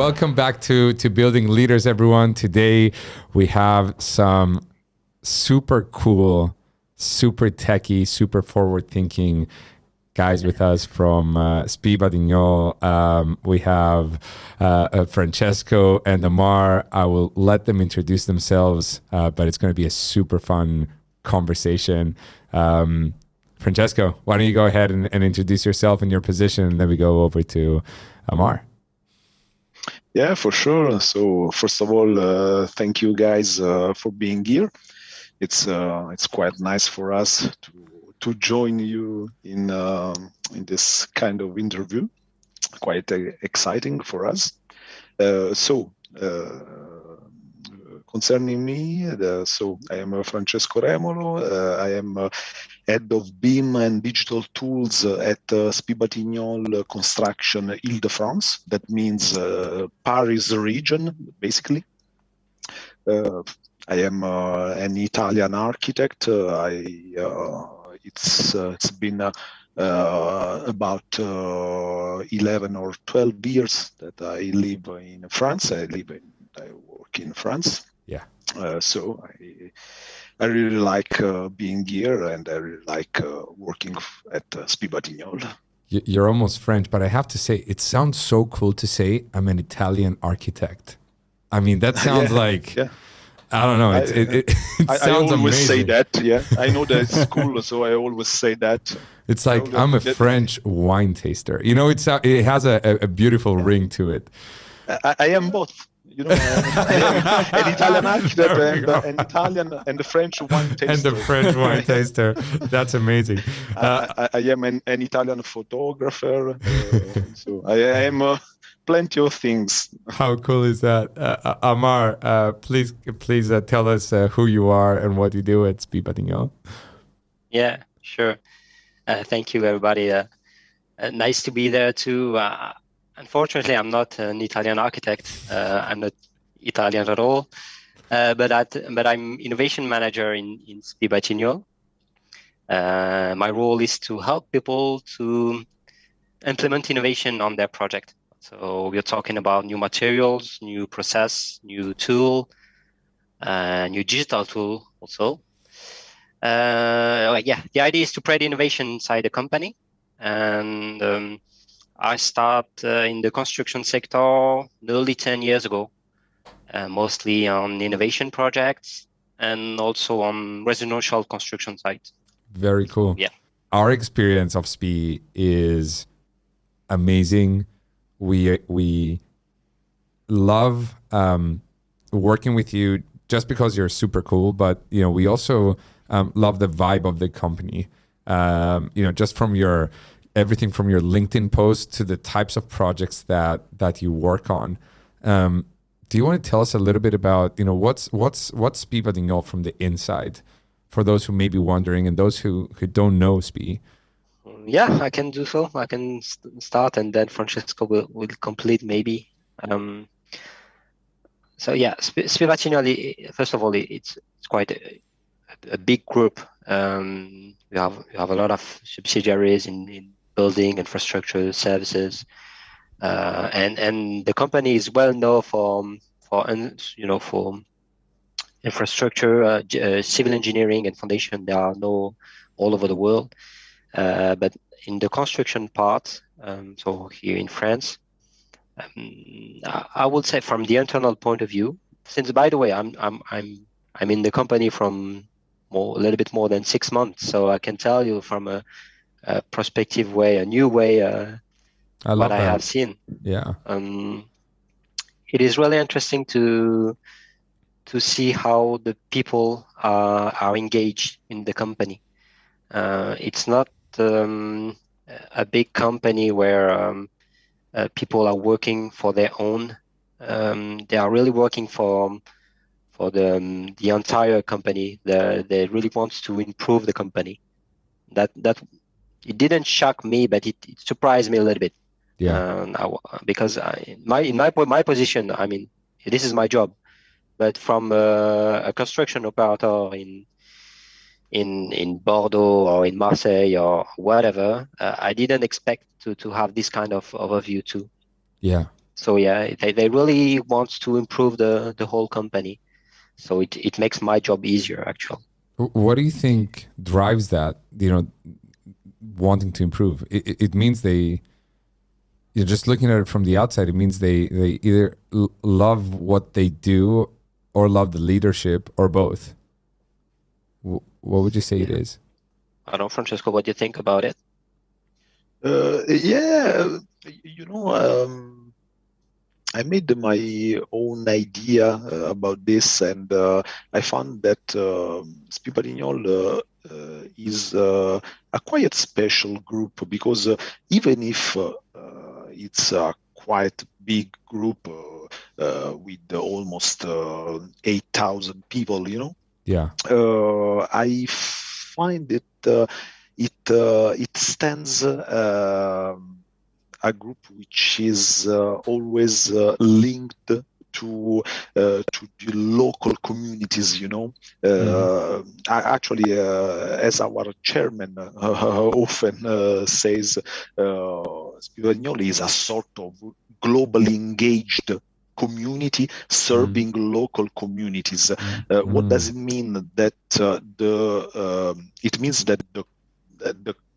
welcome back to Building Leaders, everyone. Today we have some super cool, super techie, super forward-thinking guys with us from Spie Batignolles. We have Francesco and Ammar. I will let them introduce themselves, but it's going to be a super fun conversation. Francesco, why don't you go ahead and introduce yourself and your position, and then we go over to Ammar. Yeah, for sure. So first of all, thank you guys for being here. It's quite nice for us to join you in this kind of interview. Quite exciting for us. Concerning me, so I am Francesco and Ammar. I am head of BIM and digital tools at Spie Batignolles Construction Île-de-France. That means Paris region, basically. I am an Italian architect. It's been about 11 or 12 years that I live in France. I work in France. Yeah. So I really like being here, and I really like working at Spie Batignolles. You're almost French, but I have to say, it sounds so cool to say I'm an Italian architect. I mean, that sounds like, I don't know, it sounds amazing. I always say that, yeah. I know that it's cool, so I always say that. It's like I'm a French wine taster. You know, it has a beautiful ring to it. I am both. You know, an Italian architect and an Italian and a French wine taster. And the French wine taster. That's amazing. I am an Italian photographer. So I am plenty of things. How cool is that? Ammar, please tell us who you are and what you do at Spie Batignolles. Yeah, sure. Thank you, everybody. Nice to be there too. Unfortunately, I'm not an Italian architect. I'm not Italian at all. But I'm innovation manager in Spie Batignolles. My role is to help people to implement innovation on their project. So we're talking about new materials, new process, new tool, new digital tool also. The idea is to spread innovation inside the company. And I started in the construction sector nearly 10 years ago, mostly on innovation projects and also on residential construction sites. Very cool. Yeah. Our experience of Spie is amazing. We love working with you just because you're super cool, but we also love the vibe of the company. Just from everything from your LinkedIn post to the types of projects that you work on. Do you want to tell us a little bit about what's Spie Batignolles from the inside, for those who may be wondering and those who don't know Spie? Yeah, I can do so. I can start, and then Francesco will complete maybe. Spie Batignolles, first of all, it's quite a big group. We have a lot of subsidiaries in building, infrastructure, services, and the company is well known for infrastructure, civil engineering, and foundation. They are known all over the world. But in the construction part, so here in France, I would say from the internal point of view, since by the way I'm in the company from a little bit more than 6 months, so I can tell you from a prospective way, a new way, what I have seen. Yeah. It is really interesting to see how the people are engaged in the company. It's not a big company where people are working for their own. They are really working for the entire company. They really want to improve the company. That it didn't shock me, but it surprised me a little bit. Yeah. Because in my position, I mean, this is my job. But from a construction operator in Bordeaux or in Marseille or whatever, I didn't expect to have this kind of overview too. Yeah. So yeah, they really want to improve the whole company. So it makes my job easier, actually. What do you think drives that? Wanting to improve. It means you're just looking at it from the outside. It means they either love what they do or love the leadership or both. What would you say it is? I don't know, Francesco, what do you think about it? Yeah, I made my own idea about this, and I found that Spie Batignolles is a quite special group because even if it's a quite big group with almost 8,000 people, Yeah. I find it stands. A group which is always linked to the local communities, Actually, as our chairman often says, Spie Batignolles is a sort of globally engaged community serving local communities. What does it mean? That it means that the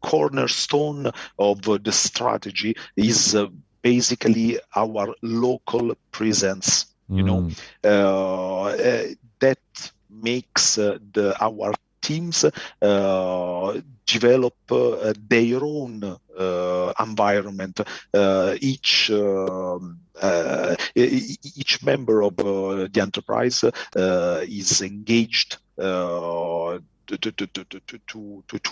cornerstone of the strategy is basically our local presence. That makes our teams develop their own environment. Each member of the enterprise is engaged to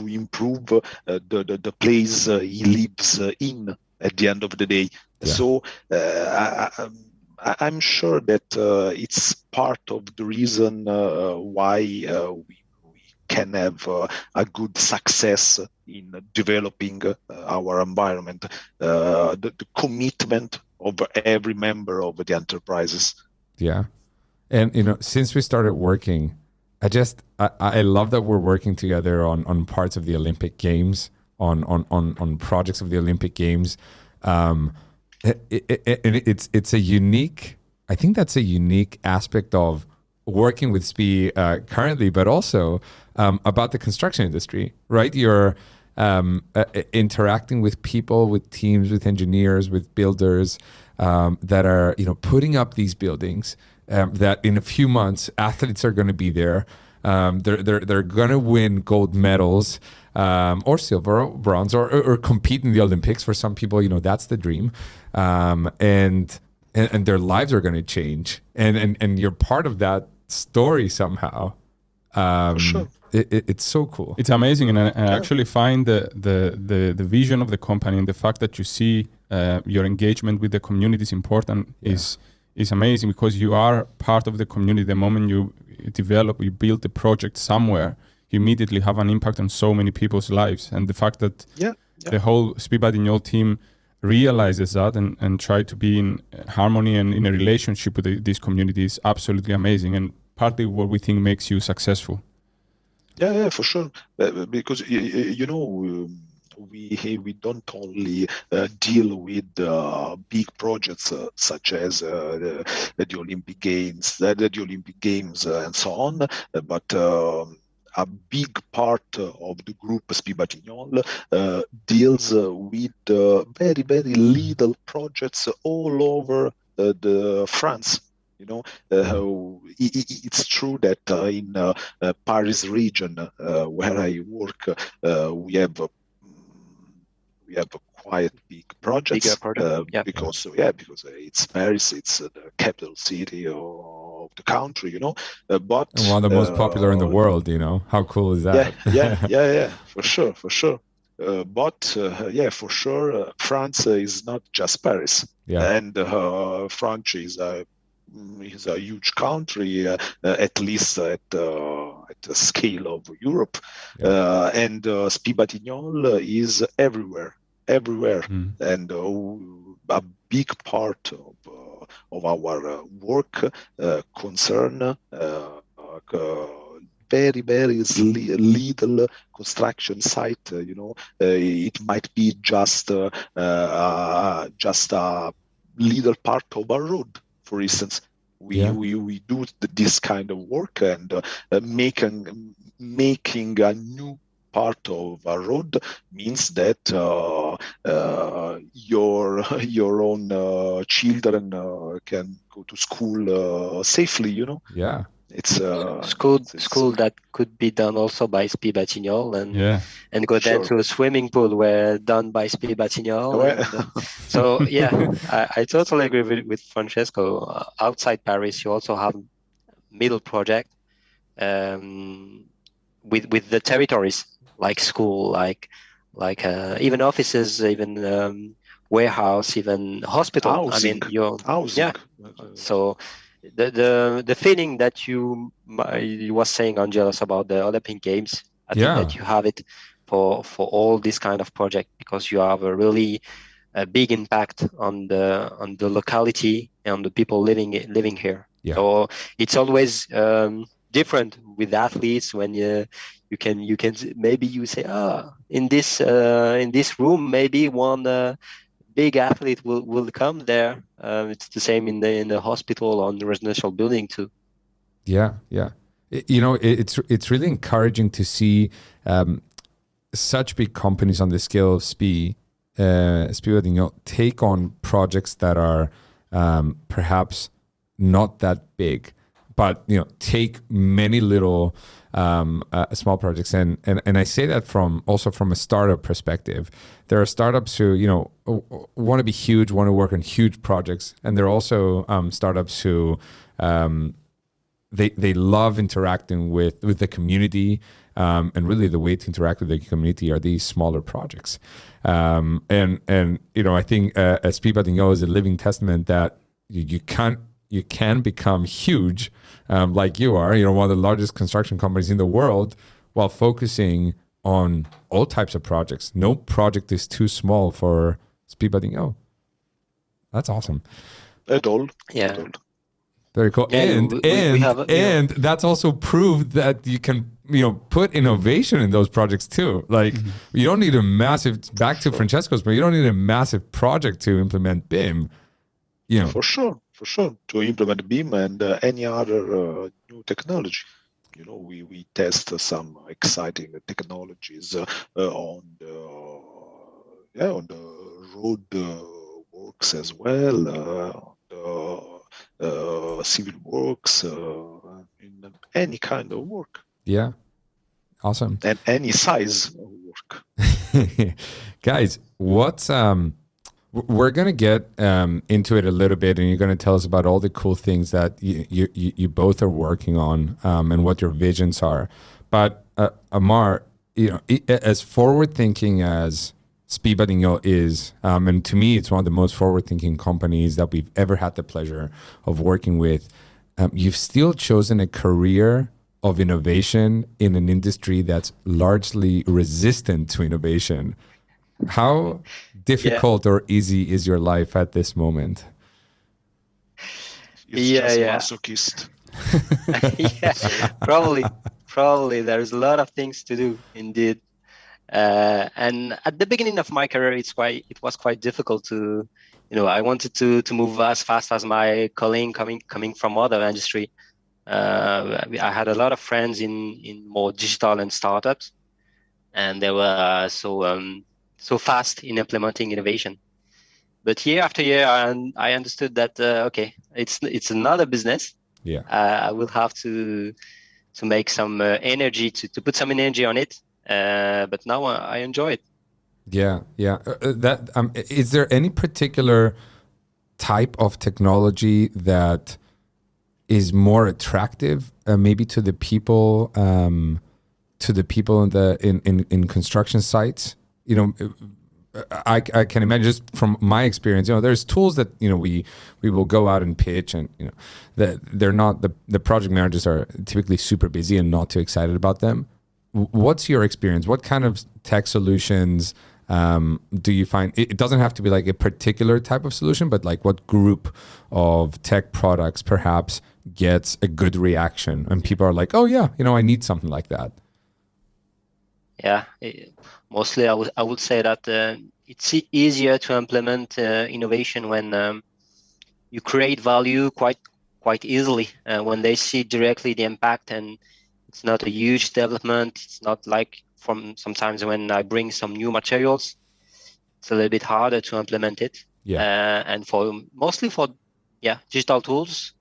improve the place he lives in at the end of the day. Yeah. So I'm sure that it's part of the reason why we can have a good success in developing our environment, the commitment of every member of the enterprises. Yeah. And since we started working, I love that we're working together on parts of the Olympic Games, on projects of the Olympic Games. It's a unique, I think that's a unique aspect of working with Spie currently, but also about the construction industry, right? You're interacting with people, with teams, with engineers, with builders that are putting up these buildings. That in a few months, athletes are going to be there. They're going to win gold medals, or silver, or bronze, or compete in the Olympics. For some people, that's the dream, and their lives are going to change. And you're part of that story somehow. For sure. It's so cool. It's amazing, and I actually find the vision of the company and the fact that you see your engagement with the community is important. Is amazing, because you are part of the community. The moment you build the project somewhere, you immediately have an impact on so many people's lives. And the fact that the whole Spie Batignolles team realizes that and try to be in harmony and in a relationship with this community is absolutely amazing, and partly what we think makes you successful. Yeah, for sure. Because we don't only deal with big projects such as the Olympic Games, and so on, but a big part of the group Spie Batignolles deals with very, very little projects all over the France. It's true that in Paris region where I work, we have quite big projects. Because it's Paris, it's the capital city of the country, but and one of the most popular in the world. How cool is that? Yeah, for sure. But for sure, France is not just Paris, and France is a huge country, at least at the scale of Europe, and Spie Batignolles is everywhere, and a big part of our work concern very, very little construction site. It might be just a little part of a road, for instance. We do this kind of work, and making a new part of a road means that your own children can go to school safely. Yeah. It's school that could be done also by Spie Batignolles and go then Sure. to a swimming pool where done by Spie Batignolles. So yeah, I totally agree with Francesco. Outside Paris, you also have middle project with the territories like school, like even offices, even warehouse, even hospital. Housing. I mean, Housing. yeah. So the feeling that you was saying, Angelos, about the Olympic Games, I think that you have it for all this kind of project, because you have a really big impact on the locality and on the people living here. Yeah. So it's always different with athletes when you can maybe you say, in this room maybe one big athlete will come there. It's the same in the hospital or in the residential building too. Yeah. It's really encouraging to see such big companies on the scale of Spie Batignolles take on projects that are perhaps not that big, but take many little small projects, and I say that from a startup perspective. There are startups who want to be huge, want to work on huge projects, and there are also startups who they love interacting with the community, and really the way to interact with the community are these smaller projects. And I think Spie Batignolles is a living testament that you can become huge, like you are, one of the largest construction companies in the world, while focusing on all types of projects. No project is too small for Spie Batignolles. That's awesome. At all. Yeah. At all. Very cool. Yeah, and that's also proved that you can put innovation in those projects too. Like you don't need a massive, back to Francesco's, but you don't need a massive project to implement BIM. For sure, to implement BIM and any other new technology. We test some exciting technologies on the road works as well, civil works, in any kind of work. Yeah, awesome. And any size of work. Guys, what's we're gonna get into it a little bit, and you're gonna tell us about all the cool things that you both are working on, and what your visions are. But Ammar, as forward-thinking as Spie Batignolles is, and to me, it's one of the most forward-thinking companies that we've ever had the pleasure of working with. You've still chosen a career of innovation in an industry that's largely resistant to innovation. How difficult or easy is your life at this moment? It's just masochist. Yeah, probably there's a lot of things to do indeed. And at the beginning of my career, it was quite difficult to, I wanted to move as fast as my colleague coming from other industry. I had a lot of friends in more digital and startups, and they were so fast in implementing innovation. But year after year, I understood that okay, it's another business. Yeah, I will have to make some energy to put some energy on it. But now I enjoy it. Yeah. Is there any particular type of technology that is more attractive, maybe to the people in construction sites? I can imagine, just from my experience, there's tools that we will go out and pitch, and that they're not, the project managers are typically super busy and not too excited about them. What's your experience? What kind of tech solutions do you find? It doesn't have to be like a particular type of solution, but like what group of tech products perhaps gets a good reaction and people are like, oh yeah, I need something like that? Yeah, mostly I would say that it's easier to implement innovation when you create value quite easily when they see directly the impact, and it's not a huge development. It's not like from sometimes when I bring some new materials, it's a little bit harder to implement it. And mostly for digital tools,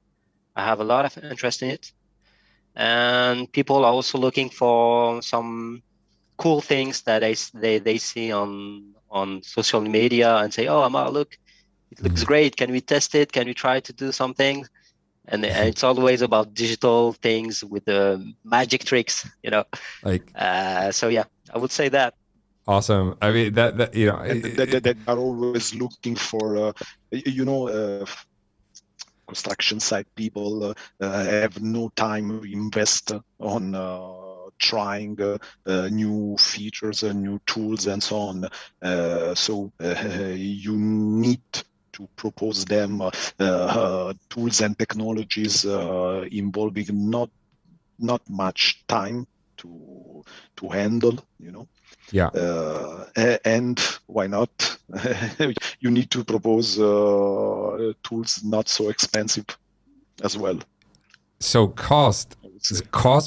I have a lot of interest in it. And people are also looking for some cool things that they see on social media and say, "Oh, Ammar, look, it looks great. Can we test it? Can we try to do something?" And it's always about digital things with the magic tricks, Like, so yeah, I would say that. Awesome. I mean, that that are always looking for, construction site people have no time to invest on trying new features and new tools and so on. So you need to propose them tools and technologies involving not much time to handle, Yeah. And why not? You need to propose tools not so expensive as well. So cost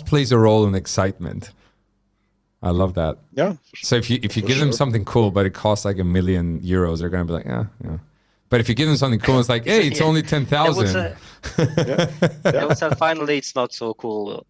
plays a role in excitement. I love that. Yeah. So if you give them something cool, but it costs like €1 million, they're going to be like, yeah. But if you give them something cool, it's like, hey, it's only 10,000. Finally, it's not so cool.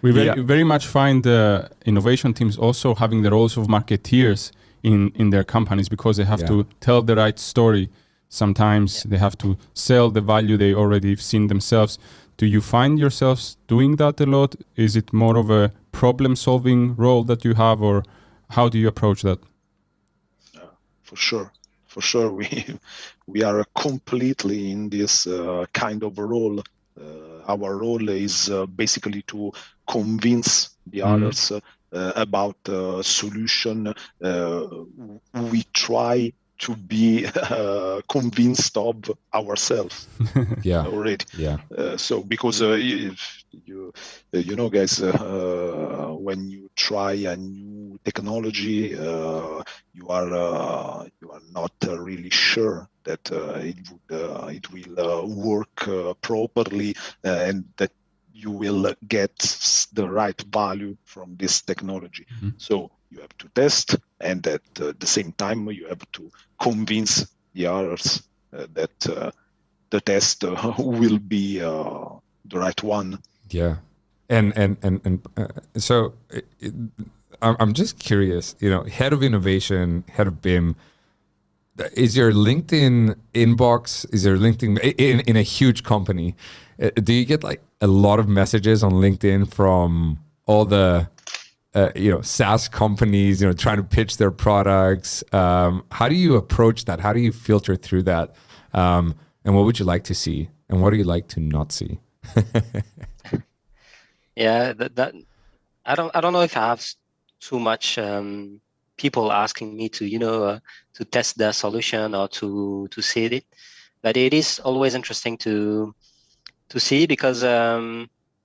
We very much find the innovation teams also having the roles of marketeers in their companies, because they have to tell the right story. Sometimes they have to sell the value they already seen themselves. Do you find yourselves doing that a lot? Is it more of a problem-solving role that you have, or how do you approach that? For sure. We are completely in this kind of role. Our role is basically to convince the others about the solution. We try to be convinced of ourselves already. So because you know, guys, when you try a new technology, you are not really sure that it will work properly, and that you will get the right value from this technology. So you have to test, and at the same time you have to convince the others that the test will be the right one. Yeah, and so I'm just curious. Head of innovation, head of BIM. Is your LinkedIn inbox? Is your LinkedIn in a huge company? Do you get like a lot of messages on LinkedIn from all the SaaS companies, trying to pitch their products? How do you approach that? How do you filter through that? And what would you like to see? And what do you like to not see? Yeah, that I don't know if I have too much people asking me to to test the solution or to see it, but it is always interesting to see, because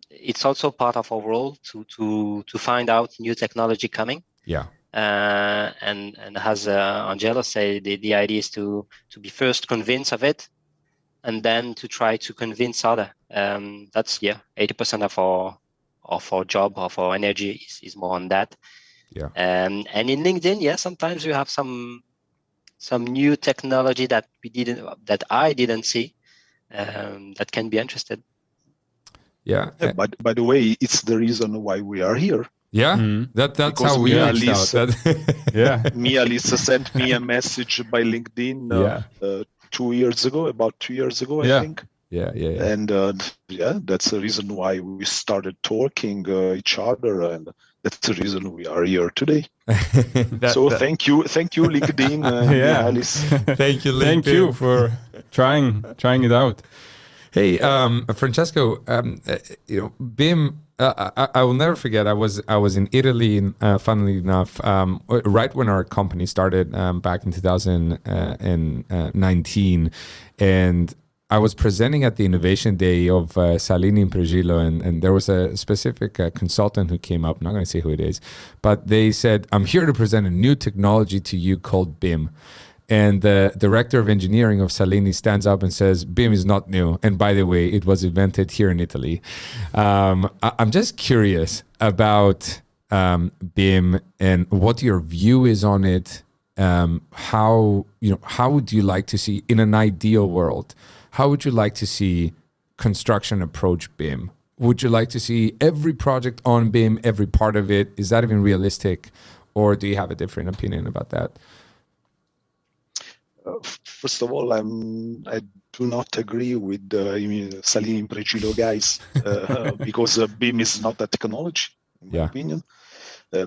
it's also part of our role to find out new technology coming. Yeah. And as Angelo said, the idea is to be first convinced of it, and then to try to convince other. That's 80% of our job, of our energy is more on that. Yeah. And in LinkedIn, sometimes you have some new technology that I didn't see, that can be interested. Yeah. By the way, it's the reason why we are here. Yeah, that's because how we reached out. Mia Lisa sent me a message by LinkedIn about 2 years ago, I think. Yeah. And that's the reason why we started talking each other, and that's the reason we are here today. Thank you, LinkedIn. Alice. Thank you, LinkedIn. Thank you for trying it out. Hey, Francesco, BIM. I will never forget. I was in Italy, funnily enough, right when our company started back in 2019, and I was presenting at the Innovation Day of Salini in Pregillo, and there was a specific consultant who came up. I'm not going to say who it is, but they said, "I'm here to present a new technology to you called BIM." And the director of engineering of Salini stands up and says, BIM is not new. And by the way, it was invented here in Italy. I'm just curious about BIM and what your view is on it. How would you like to see, in an ideal world, how would you like to see construction approach BIM? Would you like to see every project on BIM, every part of it? Is that even realistic? Or do you have a different opinion about that? First of all, I do not agree with the Salini Pregilo guys because BIM is not a technology, in my opinion.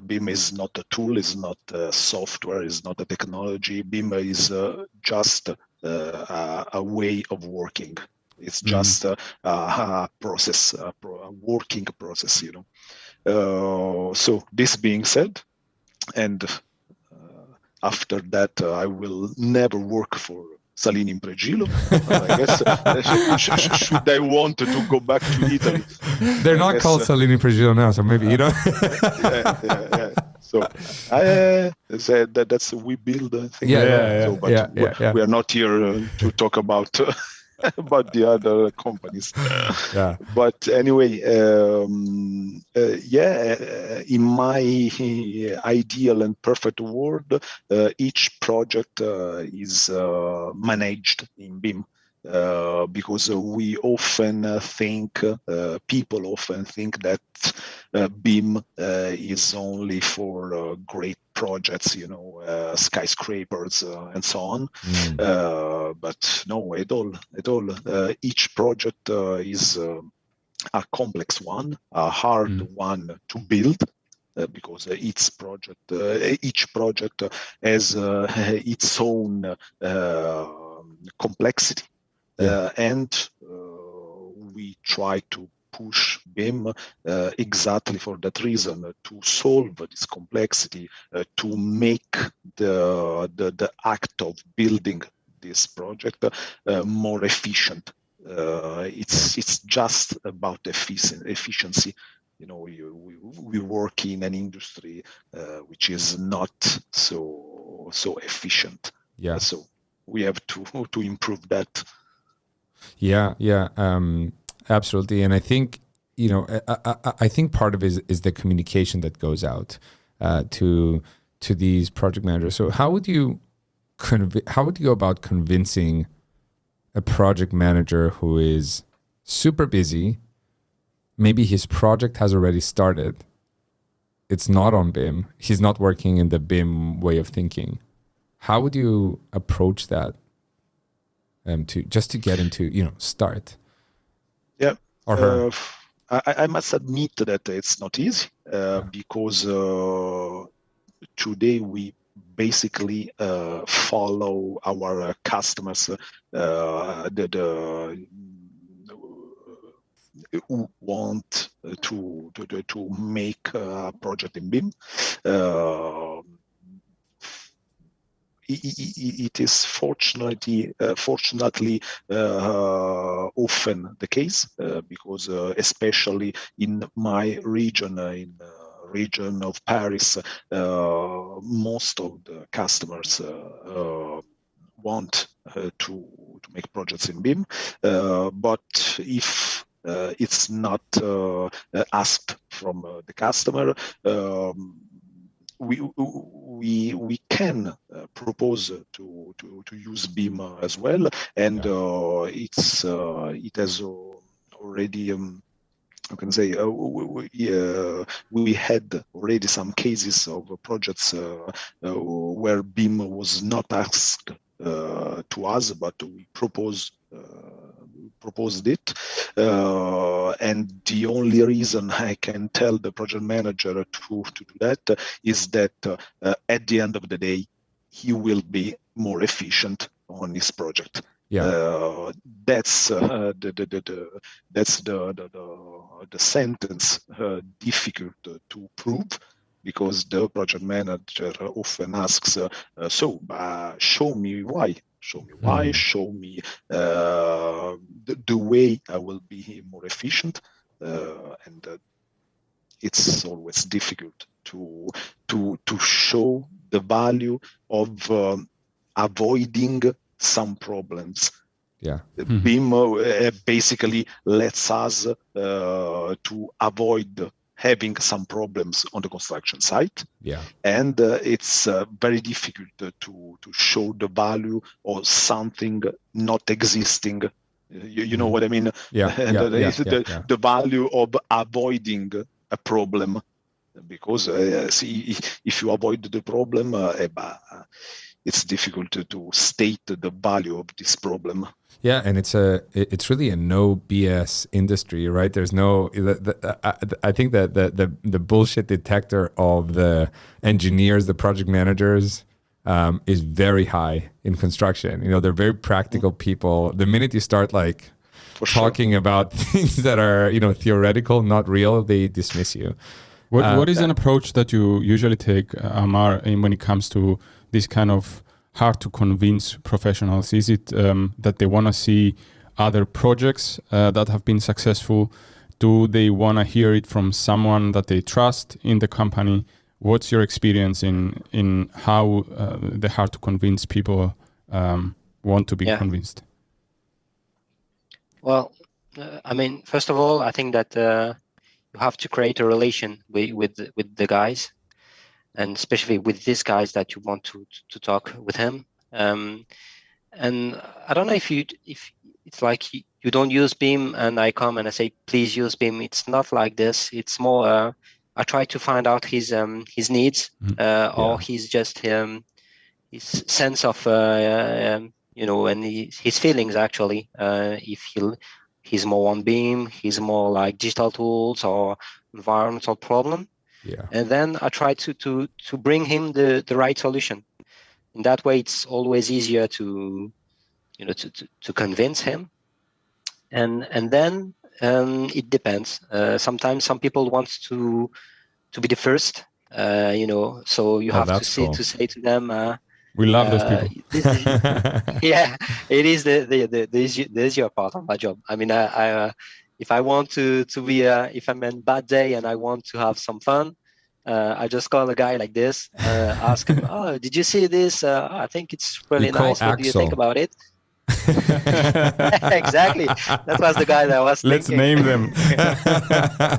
BIM is not a tool, is not a software, is not a technology. BIM is just a way of working. It's just a process, a working process, So this being said, and after that, I will never work for Salini in Pregilo. I guess should I want to go back to Italy? They're not called Salini in Pregilo now, so maybe you know. Yeah. So I said that's a we build thing. We are not here to talk about about the other companies. But anyway, in my ideal and perfect world, each project is managed in BIM. Because we often think, people often think that BIM is only for great projects, skyscrapers and so on. But no, at all. Each project is a complex one, a hard one to build. Because each project has its own complexity. And we try to push BIM exactly for that reason, to solve this complexity, to make the act of building this project more efficient. It's just about efficiency. We work in an industry which is not so efficient. So we have to improve that. Absolutely. And I think, I think part of it is the communication that goes out to these project managers. So how would you go about convincing a project manager who is super busy? Maybe his project has already started. It's not on BIM. He's not working in the BIM way of thinking. How would you approach that? To get him to start. Or her. I must admit that it's not easy because today we basically follow our customers who want to make a project in BIM. It is fortunately often the case because especially in my region, in the region of Paris, most of the customers want to make projects in BIM, but if it's not asked from the customer, we can propose to use BIM as well, and it has already. I can say we had already some cases of projects where BIM was not asked to us, but we proposed it, and the only reason I can tell the project manager to do that is that at the end of the day he will be more efficient on his project. That's the sentence difficult to prove, because the project manager often asks, show me why. Show me the way I will be more efficient, and it's always difficult to show the value of avoiding some problems. Yeah. BIM basically lets us to avoid having some problems on the construction site. Yeah. And it's very difficult to show the value of something not existing. You know what I mean? Yeah. And Yeah. the value of avoiding a problem, because see, if you avoid the problem, it's difficult to state the value of this problem. Yeah, and it's really a no BS industry, right? There's no. I think that the bullshit detector of the engineers, the project managers, is very high in construction. You know, they're very practical people. The minute you start like talking about things that are, you know, theoretical, not real, they dismiss you. What is an approach that you usually take, Ammar, when it comes to this kind of hard to convince professionals? Is it that they want to see other projects that have been successful? Do they want to hear it from someone that they trust in the company? What's your experience in how the hard to convince people want to be convinced? Well, I mean, first of all, I think that you have to create a relation with the guys, and especially with these guys that you want to talk with him. And I don't know if it's like you don't use BIM and I come and I say, please use BIM. It's not like this. It's more, I try to find out his needs or his just his sense of, you know, and his feelings actually. If he's more on BIM, he's more like digital tools or environmental problem. Yeah. And then I try to bring him the right solution. In that way, it's always easier to, you know, to convince him. And then it depends. Sometimes some people want to be the first, you know. So you have to say to them. We love those people. Yeah, it is the easier part of my job. I mean, I if I want to be if I'm in a bad day and I want to have some fun, I just call a guy like this, ask him, "Oh, did you see this? I think it's really nice. What do you think about it?" Exactly. That was the guy that I was Let's thinking. name them.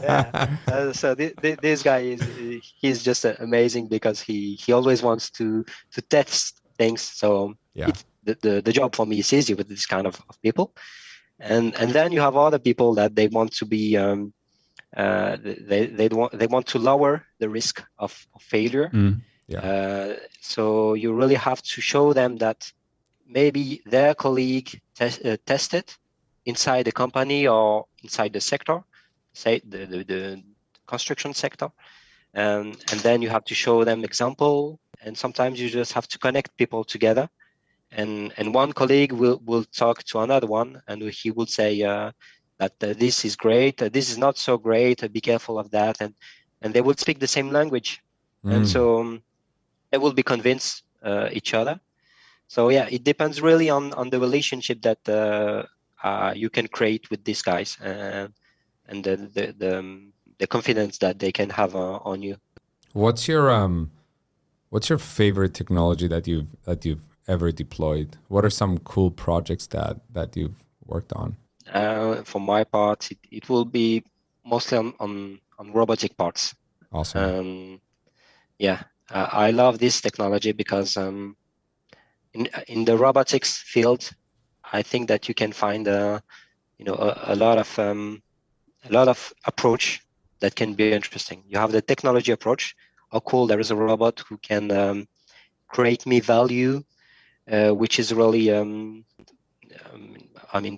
Yeah. So this guy he's just amazing because he always wants to test things. So it's the job for me is easy with this kind of people. And then you have other people that they want to be they want to lower the risk of failure. So you really have to show them that maybe their colleague tested inside the company or inside the sector, say the construction sector, and then you have to show them example. And sometimes you just have to connect people together, and one colleague will talk to another one, and he will say that this is great, this is not so great, be careful of that, and they will speak the same language, and so they will be convinced each other. So yeah, it depends really on the relationship that you can create with these guys, and the confidence that they can have on you. What's your favorite technology that you've ever deployed? What are some cool projects that you've worked on? For my part, it will be mostly on robotic parts. Awesome. I love this technology because in the robotics field, I think that you can find a lot of approach that can be interesting. You have the technology approach. Oh, cool! There is a robot who can create me value, which is really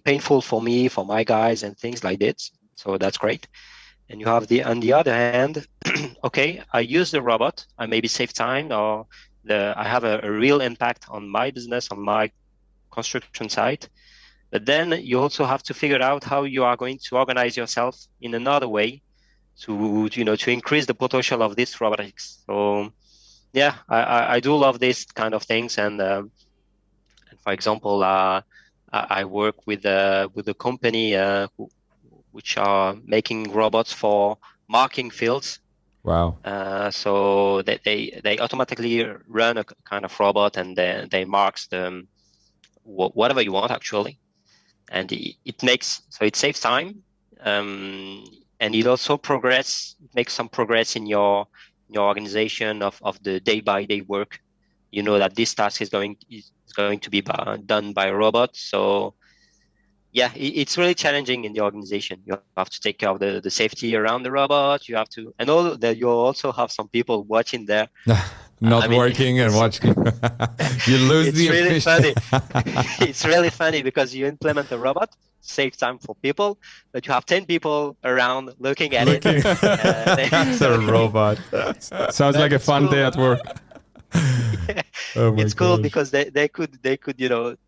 painful for me, for my guys, and things like this. So that's great. And you have on the other hand, okay, I use the robot, I maybe save time, or I have a real impact on my business, on my construction site. But then you also have to figure out how you are going to organize yourself in another way to increase the potential of this robotics. So yeah, I do love these kind of things. And for example, I work with a company which are making robots for marking fields. Wow. So they automatically run a kind of robot, and they marks the whatever you want actually, and it saves time, and it also makes some progress in your organization of the day by day work. You know that this task is going to be done by a robot. So yeah, it's really challenging in the organization. You have to take care of the safety around the robot. You have to, and all that. You also have some people watching there, Not working and watching. You lose the really efficiency. funny. It's really funny because you implement a robot, save time for people, but you have 10 people around looking at it. It's a robot. Sounds like a fun day at work. Yeah. Oh my It's cool gosh. because they could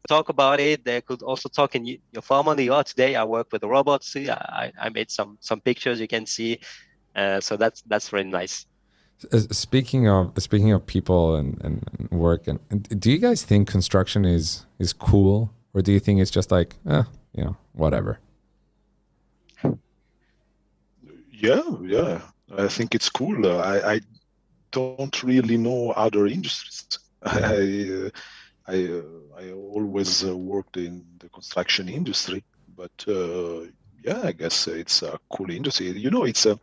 talk about it. They could also talk in your formally. Oh, today I work with a robot. See, I made some pictures you can see. So that's really nice. Speaking of people and work, and do you guys think construction is cool, or do you think it's just like, whatever? Yeah. I think it's cool. I don't really know other industries. Yeah. I always worked in the construction industry, but I guess it's a cool industry. It's a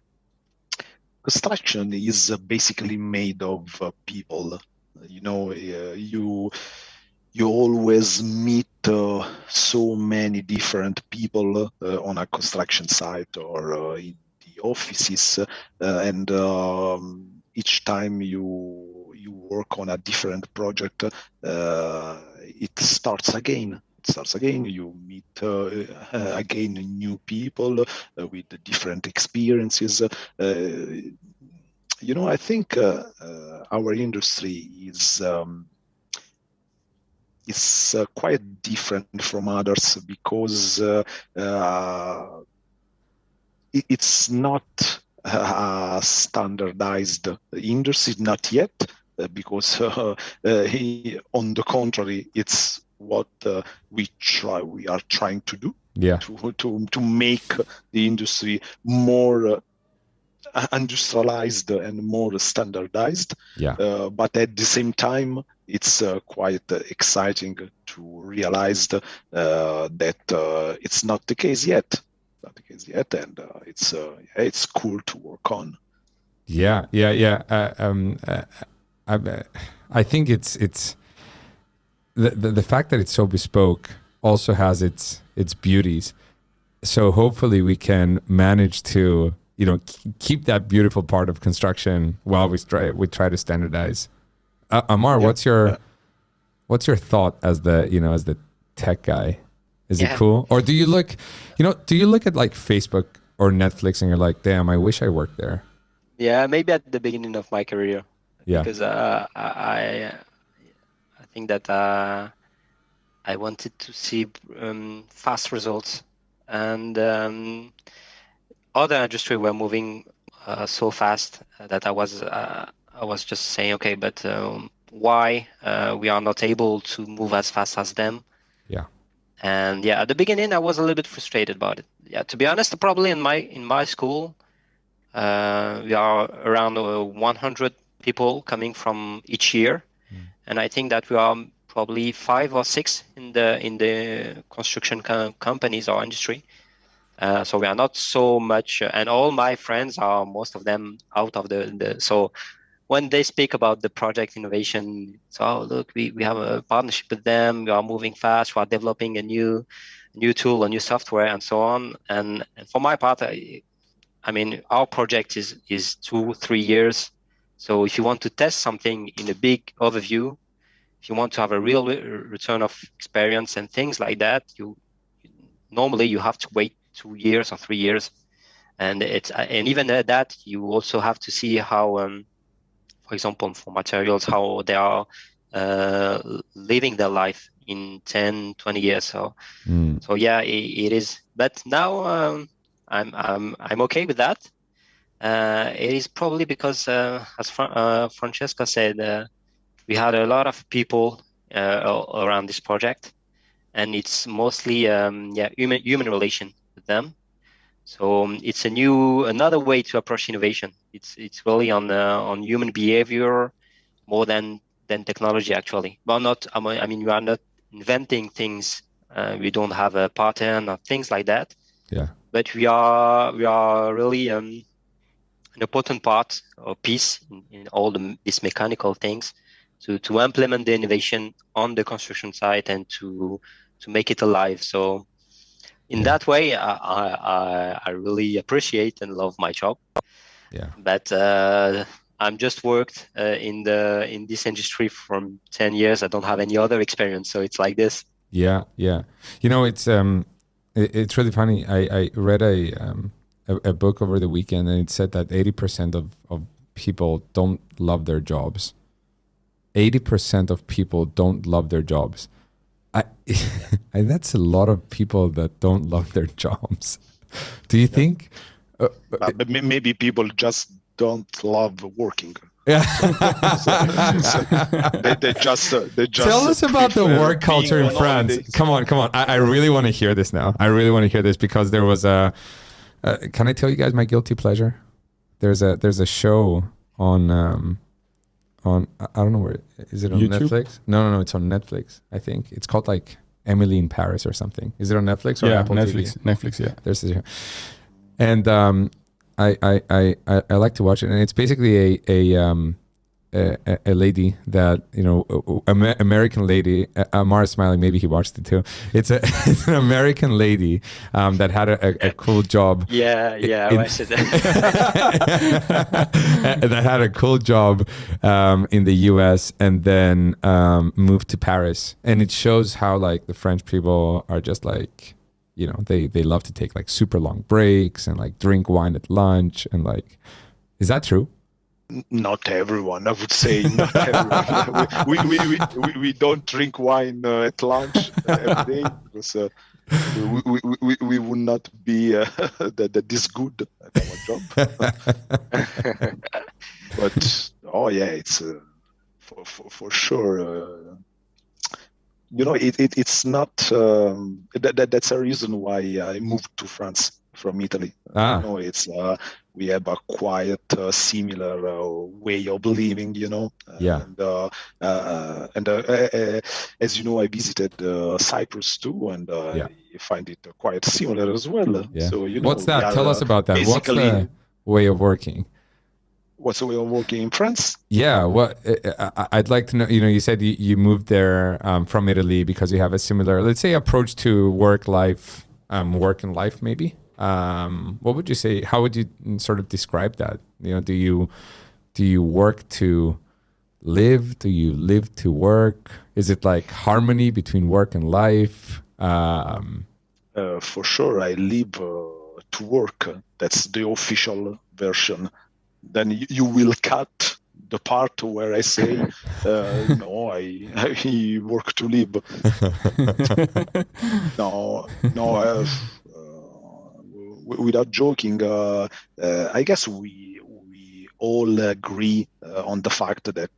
construction is basically made of people. You always meet so many different people on a construction site or in the offices, and each time you work on a different project, it starts again. You meet again new people with different experiences. I think our industry is quite different from others because it's not a standardized industry, not yet, because on the contrary, it's what we are trying to do. Yeah. To make the industry more industrialized and more standardized. Yeah. But at the same time, it's quite exciting to realize that it's not the case yet. And it's cool to work on. Yeah. I think it's the fact that it's so bespoke also has its beauties. So hopefully we can manage to keep that beautiful part of construction while we try to standardize. Ammar, what's your thought as the tech guy? Is it cool, or do you look at like Facebook or Netflix and you're like, damn, I wish I worked there? Yeah, maybe at the beginning of my career. Yeah. Because I think that I wanted to see fast results, and other industry were moving so fast that I was just saying, okay, but why we are not able to move as fast as them? Yeah. And yeah, at the beginning I was a little bit frustrated about it. Yeah, to be honest, probably in my school, we are around 100 people coming from each year, and I think that we are probably 5 or 6 in the construction companies or industry. So we are not so much, and all my friends are, most of them, out of the. So when they speak about the project innovation, so look, we have a partnership with them. We are moving fast. We are developing a new tool, a new software, and so on. And for my part, I mean, our project is 2-3 years. So if you want to test something in a big overview, if you want to have a real return of experience and things like that, normally you have to wait 2 years or 3 years, and even at that, you also have to see how, for example, for materials, how they are living their life in 10-20 years. So yeah, it is. But now I'm okay with that. It is probably because, as Francesca said, we had a lot of people around this project, and it's mostly human relation with them. So it's another way to approach innovation. It's really on human behavior more than technology actually. But not. I mean, we are not inventing things. We don't have a pattern or things like that. Yeah. But we are really an important part or piece in all these mechanical things to implement the innovation on the construction site and to make it alive. So in that way, I really appreciate and love my job. Yeah. But I'm just worked in this industry for 10 years. I don't have any other experience, so it's like this. Yeah. Yeah. You know, it's really funny. I read a book over the weekend, and it said that 80% of people don't love their jobs. 80% of people don't love their jobs. And that's a lot of people that don't love their jobs. Do you think? But maybe people just don't love working. Yeah. They just Tell us about the prefer work culture being in on France. holidays. Come on. I really want to hear this now. I really want to hear this because there was a. Can I tell you guys my guilty pleasure? There's a show on I don't know where is it on YouTube? Netflix? No, it's on Netflix. I think it's called like Emily in Paris or something. Is it on Netflix or Yeah, Apple Netflix. TV? Netflix, yeah. There's this, and I like to watch it, and it's basically a lady that, you know, American lady. Ammar is smiling. Maybe he watched it too. It's an American lady that had a cool job. Yeah, I watched it. That had a cool job in the U.S. and then moved to Paris, and it shows how like the French people are just like, you know, they love to take like super long breaks and like drink wine at lunch and like, is that true? Not everyone, I would say. Not everyone. We don't drink wine at lunch every day because we would not be this good at our job. But oh yeah, it's for sure. You know, it's not. That's a reason why I moved to France from Italy. You know, it's we have a quite similar way of living. You know, Yeah. And as you know, I visited Cyprus too, and I find it quite similar as well. Yeah. So you know, what's that? Tell us about that. What's the way of working? What's the way of working in France? Yeah, what I'd like to know. You know, you said you moved there from Italy because you have a similar, let's say, approach to work and life, maybe. What would you say? How would you sort of describe that? You know, do you work to live? Do you live to work? Is it like harmony between work and life? For sure, I live to work. That's the official version. Then you will cut the part where I say, no, I work to live. No, without joking, I guess we all agree on the fact that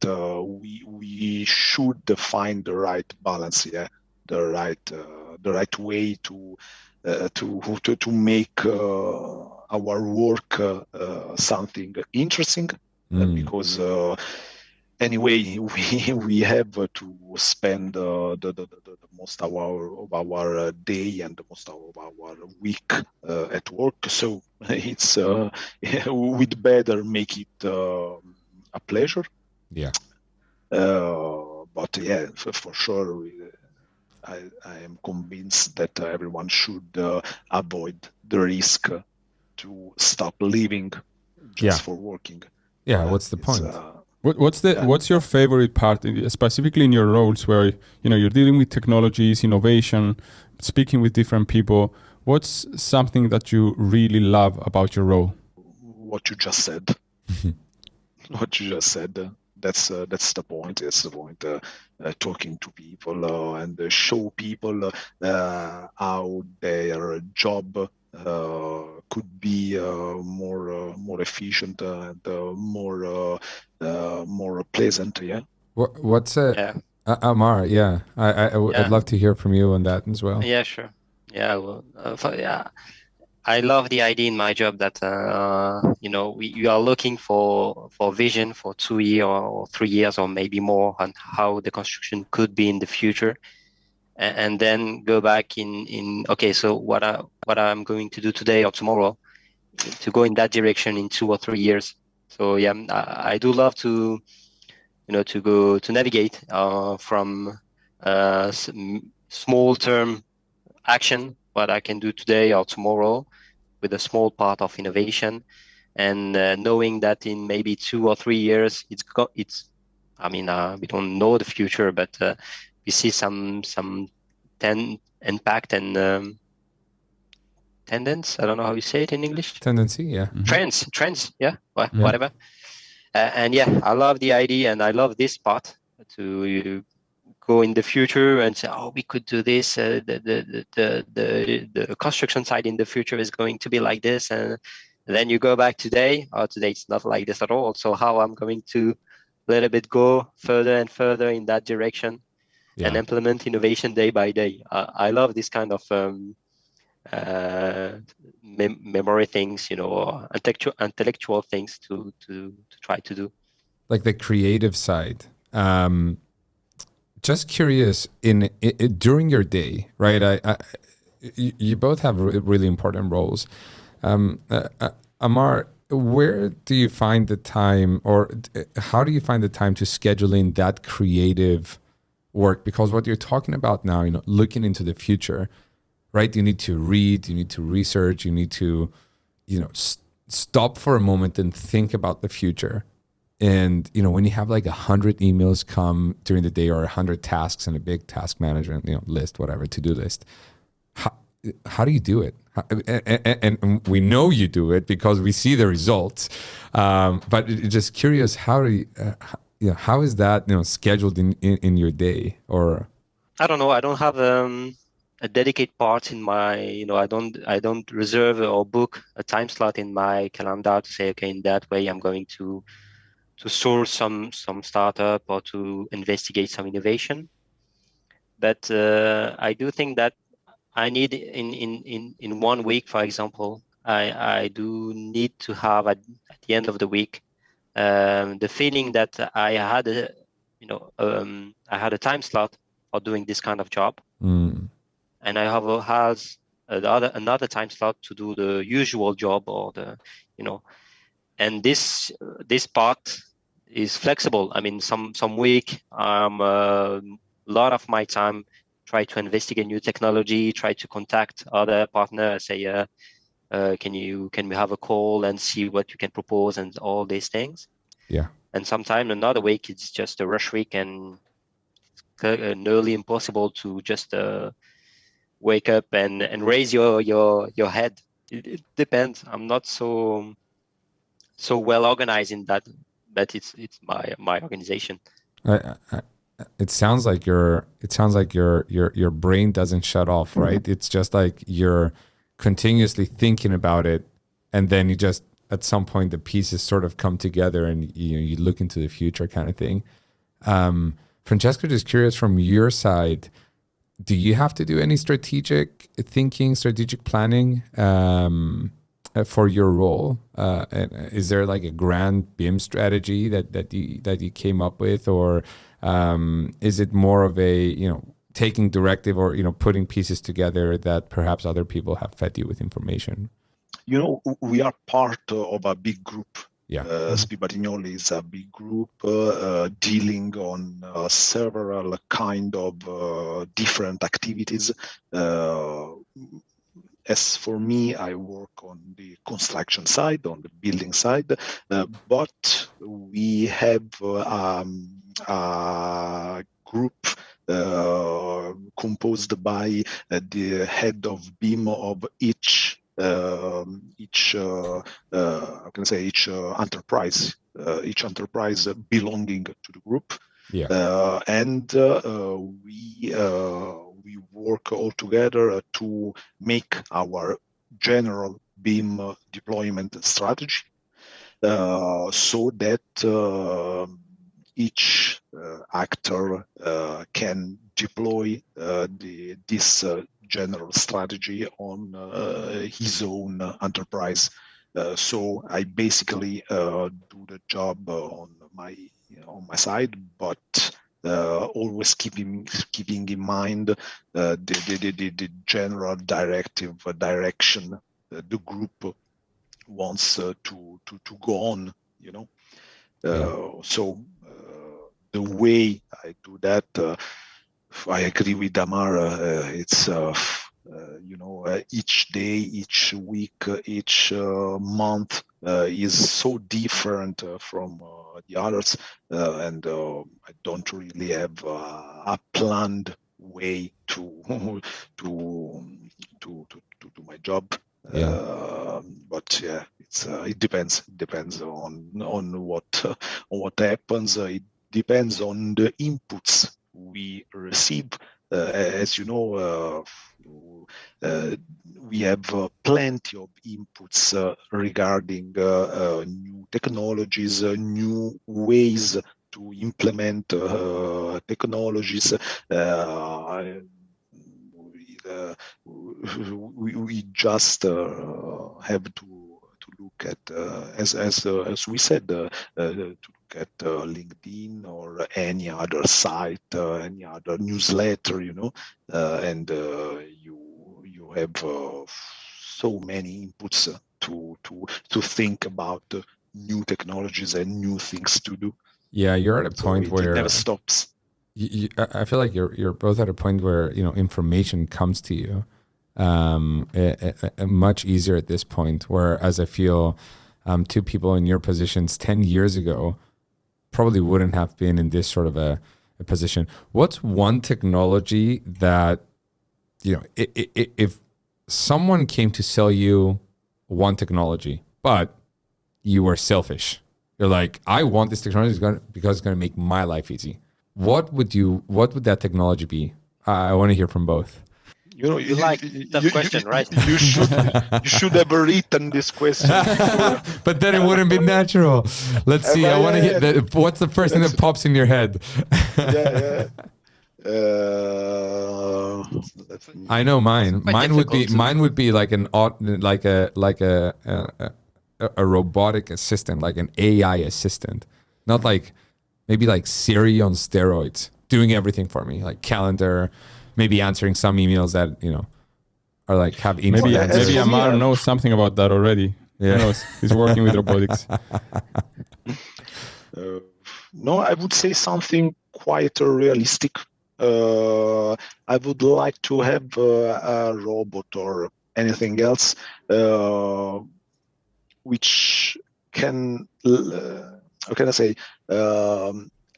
we should find the right balance, the right way to make our work something interesting, because anyway we have to spend the most of our day and the most of our week at work. So it's we'd better make it a pleasure. Yeah. But yeah, for sure. I am convinced that everyone should avoid the risk to stop living just for working. Yeah, what's the point? What's your favorite part, specifically in your roles where you're dealing with technologies, innovation, speaking with different people? What's something that you really love about your role? What you just said. What you just said. That's the point. It's the point. Talking to people and show people how their job could be more efficient and more pleasant. Yeah. What's Ammar? Yeah, I'd love to hear from you on that as well. Yeah, sure. Yeah, well, I love the idea in my job that you are looking for vision for 2 years or 3 years or maybe more on how the construction could be in the future, and then go back in okay, so what I'm going to do today or tomorrow to go in that direction in 2 or 3 years. So yeah, I do love to to go to navigate from small term action, what I can do today or tomorrow with a small part of innovation, and knowing that in maybe 2 or 3 years it's I mean, we don't know the future, but we see some impact and tendence. I don't know how you say it in English. Tendency, yeah. Trends, yeah, Yeah. whatever. And yeah, I love the idea, and I love this part to go in the future and say, oh, we could do this. The construction site in the future is going to be like this, and then you go back today. Oh, today it's not like this at all. So how I'm going to let a bit go further and further in that direction, and implement innovation day by day. I love this kind of memory things, or intellectual things to try to do. Like the creative side. Just curious, during your day, right? You both have really important roles. Ammar, where do you find the time, or how do you find the time to schedule in that creative work? Because what you're talking about now, looking into the future, right? You need to read, you need to research, you need to, stop for a moment and think about the future. And, when you have like 100 emails come during the day, or 100 tasks and a big task management, list, whatever, to-do list, how do you do it? And we know you do it because we see the results. But just curious, how do you, how is that, scheduled in your day? Or I don't know. I don't have a dedicated part in my, I don't reserve or book a time slot in my calendar to say, okay, in that way I'm going to source some startup or to investigate some innovation. But I do think that I need in 1 week, for example, I do need to have at the end of the week the feeling that I had I had a time slot for doing this kind of job, and I has another time slot to do the usual job or and this part is flexible. I mean, some week a lot of my time try to investigate new technology, try to contact other partners, say, can we have a call and see what you can propose and all these things. Yeah. And sometimes another week it's just a rush week and nearly impossible to just wake up and raise your head. It depends. I'm not so well organized in that, but it's my organization. It sounds like your brain doesn't shut off, right? It's just like you're continuously thinking about it, and then you just at some point the pieces sort of come together, and you look into the future, kind of thing. Francesco, just curious from your side, do you have to do any strategic thinking, strategic planning for your role? Is there like a grand BIM strategy that you came up with, or is it more of a taking directive or putting pieces together that perhaps other people have fed you with information? We are part of a big group. Yeah. Spie Batignolles is a big group dealing on several kind of different activities. As for me, I work on the construction side, on the building side, but we have a group composed by the head of BIM of each enterprise, each enterprise belonging to the group. Yeah. And we work all together to make our general BIM deployment strategy, so that each actor can deploy this general strategy on his own enterprise. So I basically do the job on my side, but always keeping in mind the general direction the group wants to go on. So the way I do that, I agree with Ammar. It's each day, each week, each month is so different from the others, and I don't really have a planned way to do my job. But yeah, it depends. It depends on what happens. It depends on the inputs we receive. As you know, we have plenty of inputs regarding new technologies, new ways to implement technologies. We just have to look at, as we said, to look at LinkedIn or any other site, any other newsletter, and you have so many inputs to think about new technologies and new things to do. Yeah, you're at a point where it never stops. I feel like you're both at a point where information comes to you much easier at this point. Whereas I feel two people in your positions 10 years ago probably wouldn't have been in this sort of a position. What's one technology that if someone came to sell you one technology, but you were selfish, you're like, I want this technology because it's going to make my life easy. What would that technology be? I want to hear from both. You like tough question, right? You should have written this question. But then it wouldn't be natural. Let's see. I want to hear. What's the first thing that pops in your head? I know mine. Mine would be like a robotic assistant, like an AI assistant, not like maybe like Siri on steroids, doing everything for me, like calendar. Maybe answering some emails that are like have maybe Ammar knows something about that already. Yeah, he knows. He's working with robotics. No, I would say something quite realistic. I would like to have a robot or anything else which can, how can I say,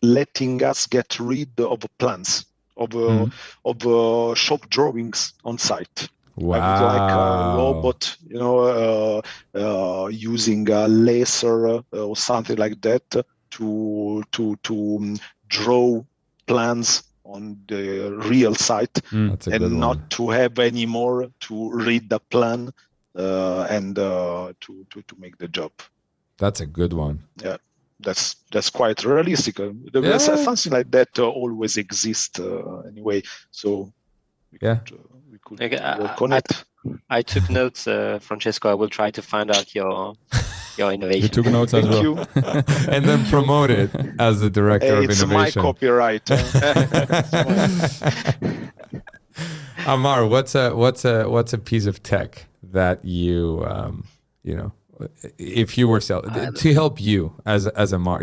letting us get rid of plans. Of shop drawings on site. Wow. I would like a robot, using a laser or something like that to draw plans on the real site, and not to have any more to read the plan and to make the job. That's a good one. Yeah. That's quite realistic. Something like that always exists anyway. So we could work on it. I took notes, Francesco. I will try to find out your innovation. You took notes as well. And then promote it as the director of innovation. It's my copyright. Ammar, what's a piece of tech that you if you were to help you as Ammar,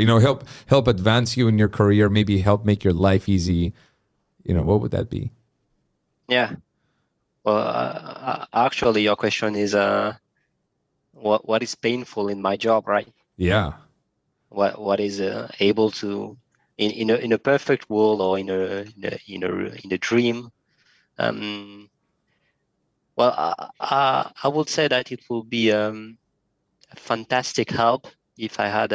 help advance you in your career, maybe help make your life easy, what would that be? Yeah. Well, actually, your question is what is painful in my job, right? Yeah. What is able to in a perfect world or in a dream. Well, I would say that it will be a fantastic help if I had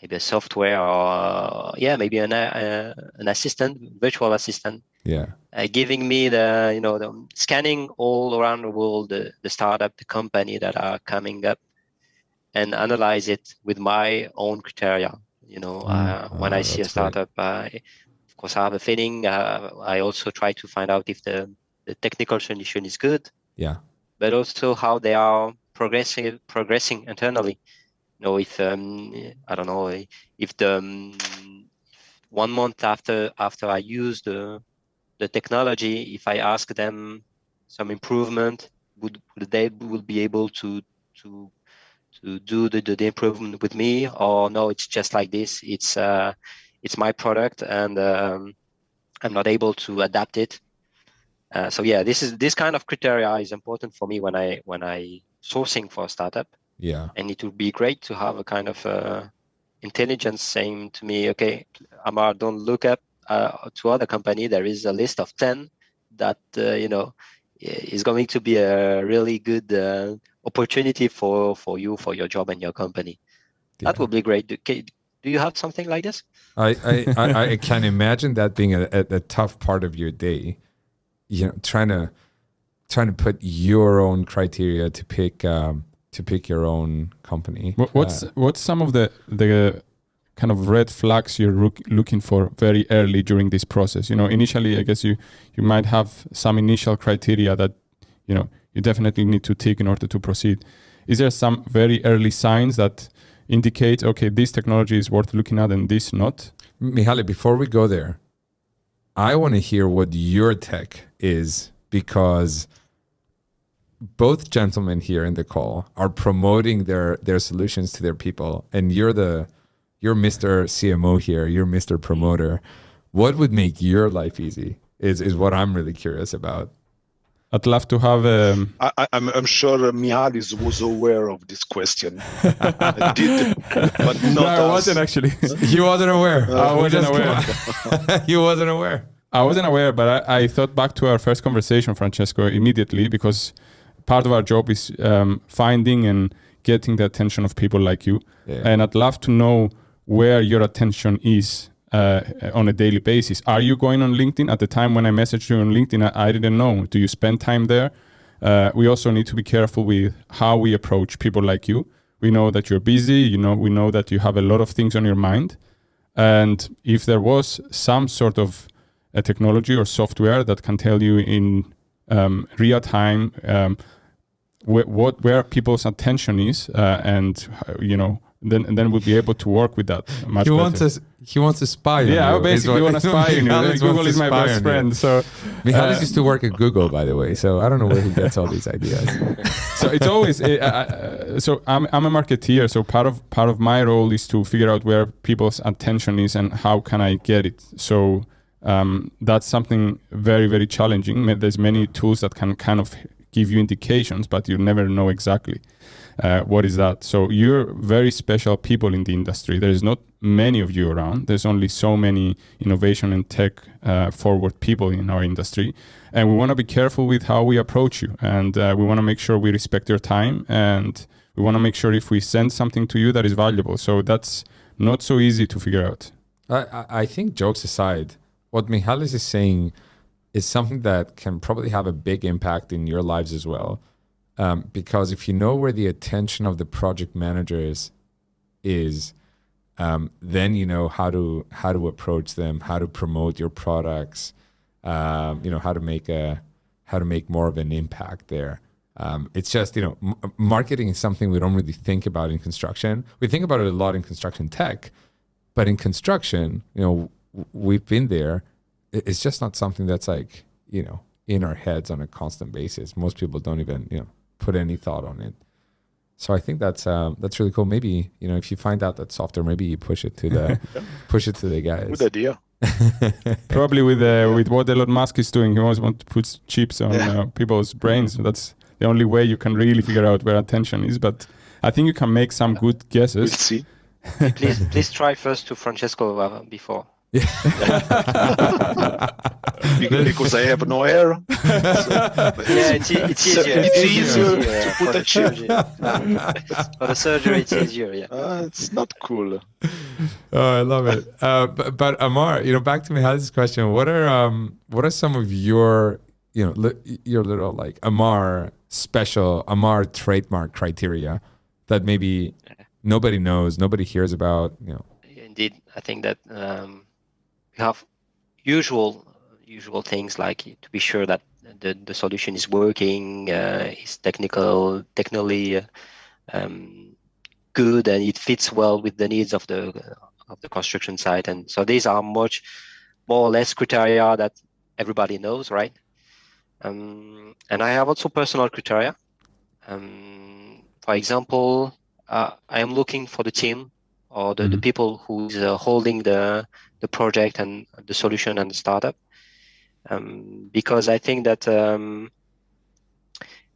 maybe a software or maybe an assistant, virtual assistant. Yeah. Giving me the scanning all around the world, the startup, the company that are coming up, and analyze it with my own criteria. When I see a startup, of course, I have a feeling. I also try to find out if the technical solution is good, Yeah. but also how they are progressing internally. If I don't know if the 1 month after I use the technology, if I ask them some improvement, would they be able to do the improvement with me, or no, it's just like this. It's my product, and I'm not able to adapt it. So yeah, this kind of criteria is important for me when I sourcing for a startup. Yeah. And it would be great to have a kind of intelligence saying to me, okay, Ammar, don't look up to other company. There is a list of 10 that is going to be a really good opportunity for you, for your job and your company. That would be great. Do you have something like this? I can imagine that being a tough part of your day. Trying to put your own criteria to pick your own company. What's some of the kind of red flags you're looking for very early during this process? Initially, I guess you might have some initial criteria that you definitely need to tick in order to proceed. Is there some very early signs that indicate, okay, this technology is worth looking at and this not? Mihaly, before we go there, I want to hear what your tech is, because both gentlemen here in the call are promoting their solutions to their people, and you're Mr. CMO here, you're Mr. Promoter. What would make your life easy is what I'm really curious about. I'd love to have I'm sure Mihaly was aware of this question. I did, but not I wasn't actually. He wasn't aware. I wasn't aware. He wasn't aware. I wasn't aware, but I thought back to our first conversation, Francesco, immediately, because part of our job is finding and getting the attention of people like you. Yeah. And I'd love to know where your attention is on a daily basis. Are you going on LinkedIn? At the time when I messaged you on LinkedIn, I didn't know. Do you spend time there? We also need to be careful with how we approach people like you. We know that you're busy. We know that you have a lot of things on your mind. And if there was some sort of a technology or software that can tell you in real time where people's attention is, and then we'll be able to work with that much better. He wants to spy on you. Yeah, I basically want to spy on you. Google is my best friend. So Mihaly used to work at Google, by the way. So I don't know where he gets all these ideas. So it's always so I'm a marketeer. So part of my role is to figure out where people's attention is and how can I get it. So that's something very, very challenging. There's many tools that can kind of give you indications, but you never know exactly what is that. So you're very special people in the industry. There's not many of you around. There's only so many innovation and tech forward people in our industry. And we want to be careful with how we approach you. And we want to make sure we respect your time. And we want to make sure if we send something to you that is valuable. So that's not so easy to figure out. I think, jokes aside, what Mihaly is saying is something that can probably have a big impact in your lives as well. Because if you know where the attention of the project managers is, then you know how to approach them, how to promote your products, how to make more of an impact there. It's just, marketing is something we don't really think about in construction. We think about it a lot in construction tech, but in construction, we've been there. It's just not something that's like, in our heads on a constant basis. Most people don't even, put any thought on it. So I think that's really cool. Maybe, if you find out that software, maybe you push it to the guys. Good idea. Probably with what Elon Musk is doing, he always wants to put chips on people's brains. That's the only way you can really figure out where attention is. But I think you can make some good guesses. We'll see. Please try first to Francesco before. Because I have no hair. It's easier. It's easier to put a chip. For the surgery, it's easier. Yeah. It's not cool. Oh, I love it. But Ammar, back to Mihaly's question. What are some of your little like Ammar trademark criteria that maybe nobody knows, nobody hears about? Indeed, I think that we have usual things like to be sure that the solution is working, is technically good, and it fits well with the needs of the construction site. And so these are much more or less criteria that everybody knows, right? And I have also personal criteria. For example, I am looking for the team or the people who is holding the project and the solution and the startup, because I think that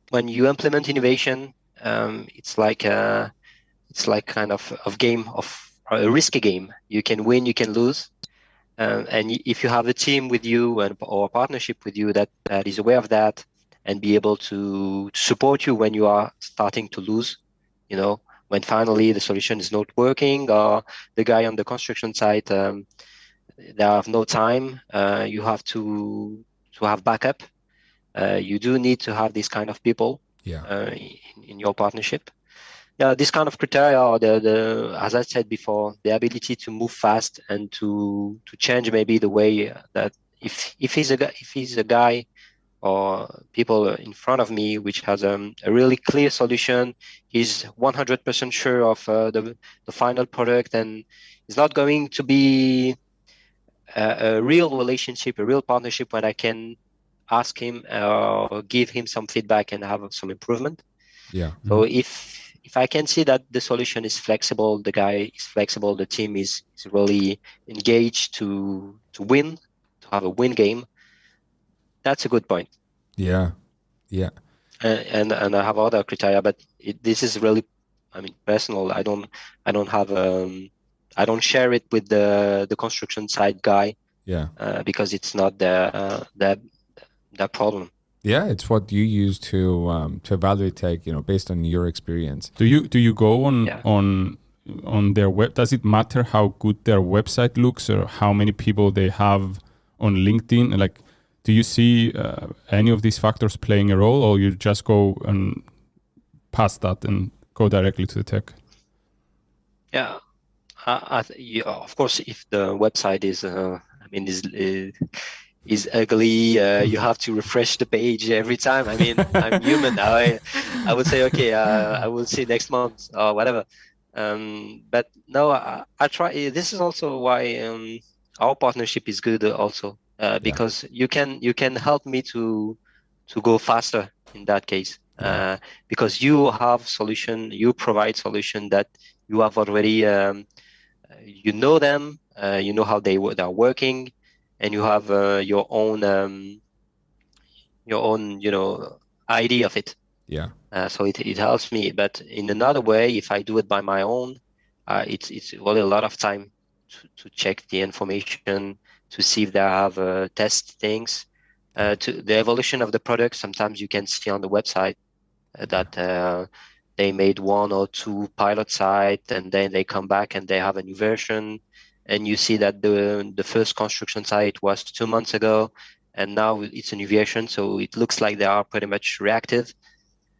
when you implement innovation, it's like kind of game of a risky game. You can win, you can lose. And if you have a team with you or a partnership with you that is aware of that and be able to support you when you are starting to lose, when finally the solution is not working, or the guy on the construction site, they have no time, you have to have backup. You do need to have these kind of people in your partnership. Yeah, this kind of criteria, or the as I said before, the ability to move fast and to change maybe the way that if he's a guy or people in front of me which has a really clear solution, he's 100% sure of the final product, and it's not going to be a real relationship, a real partnership when I can ask him or give him some feedback and have some improvement. Yeah. So if I can see that the solution is flexible, the guy is flexible, the team is really engaged to win, to have a win game, that's a good point. Yeah. And I have other criteria, but this is really, personal. I don't have I don't share it with the construction side guy. Yeah. Because it's not the problem. Yeah, it's what you use to evaluate tech, based on your experience. Do you go on their web? Does it matter how good their website looks or how many people they have on LinkedIn? Like, do you see any of these factors playing a role, or you just go and past that and go directly to the tech? Yeah, of course, if the website is ugly, you have to refresh the page every time. I'm human. I would say, okay, I will see next month or whatever. But no, I try. This is also why our partnership is good also, because you can help me to go faster in that case, because you have solution, you provide solution that you have already, you know them, you know how they are working, and you have your own idea of it. Yeah. So it helps me. But in another way, if I do it by my own, it's really a lot of time to check the information, to see if they have test things, to the evolution of the product. Sometimes you can see on the website that they made 1 or 2 pilot sites, and then they come back and they have a new version. And you see that the first construction site was 2 months ago, and now it's a new version. So it looks like they are pretty much reactive.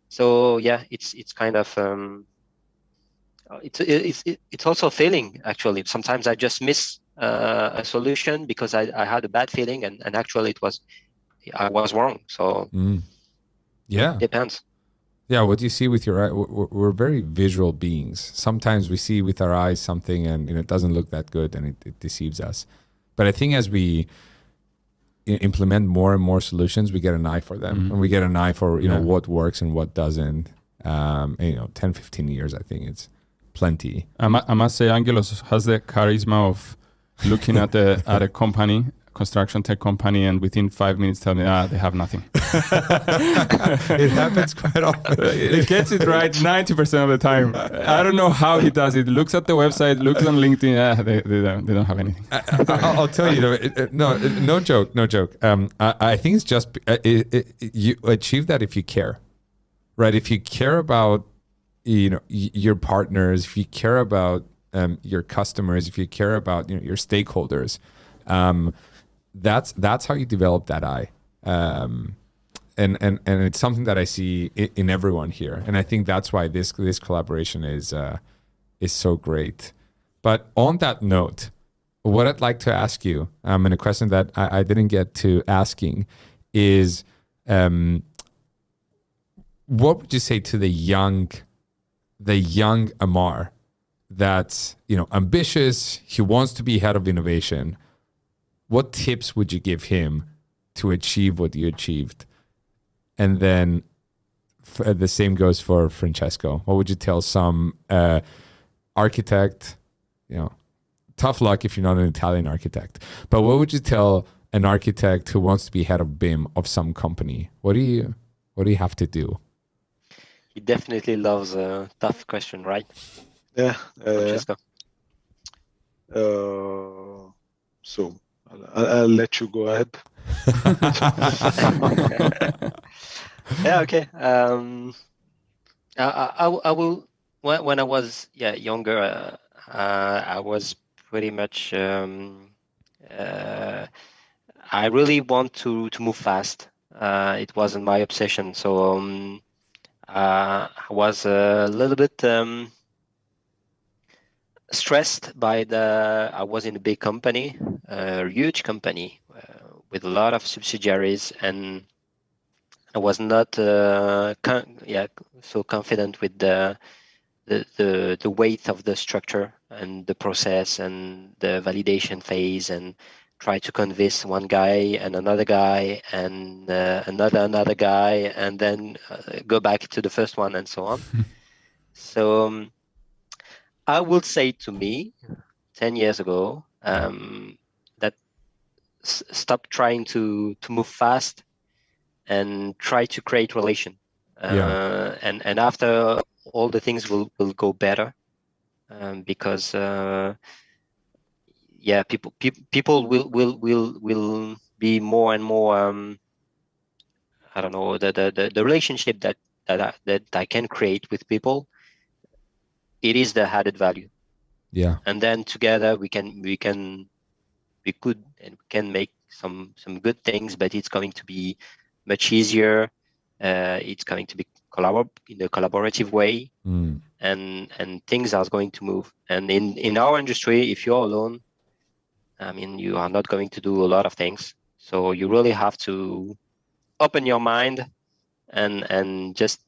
So yeah, it's kind of it's also a feeling, actually. Sometimes I just miss a solution because I had a bad feeling, and actually I was wrong. So yeah, it depends. Yeah, what you see with your eye, we're very visual beings. Sometimes we see with our eyes something and it doesn't look that good, and it deceives us. But I think as we implement more and more solutions, we get an eye for them, and we get an eye for what works and what doesn't. 10, 15 years, I think it's plenty. I must say, Angelos has the charisma of looking at a company, construction tech company, and within 5 minutes tell me, they have nothing. It happens quite often. He gets it right 90% of the time. I don't know how he does it. Looks at the website, looks on LinkedIn, they don't have anything. I'll tell you, no joke. I think it's just, you achieve that if you care, right? If you care about, your partners, if you care about your customers, if you care about, your stakeholders, that's how you develop that eye. And it's something that I see in everyone here. And I think that's why this collaboration is so great. But on that note, what I'd like to ask you, and a question that I didn't get to asking, is what would you say to the young Ammar that's ambitious, he wants to be head of innovation? What tips would you give him to achieve what you achieved? And then the same goes for Francesco. What would you tell some architect? Tough luck if you're not an Italian architect. But what would you tell an architect who wants to be head of BIM of some company? What do you have to do? He definitely loves a tough question, right? Yeah. Francesco. So I'll let you go ahead. Yeah. Okay. I will. When I was younger, I was pretty much. I really want to move fast. It wasn't my obsession. So I was a little bit stressed by I was in a big company, a huge company with a lot of subsidiaries, and I was not so confident with the weight of the structure and the process and the validation phase, and try to convince one guy and another guy and another guy, and then go back to the first one and so on. So I would say to me 10 years ago that stop trying to move fast and try to create relation. And after all the things will go better, because people will be more and more I don't know, the relationship that I can create with people, it is the added value. Yeah. And then together we can make some good things, but it's going to be much easier. It's going to be in a collaborative way, and things are going to move. And in our industry, if you're alone, I mean, you are not going to do a lot of things. So you really have to open your mind and just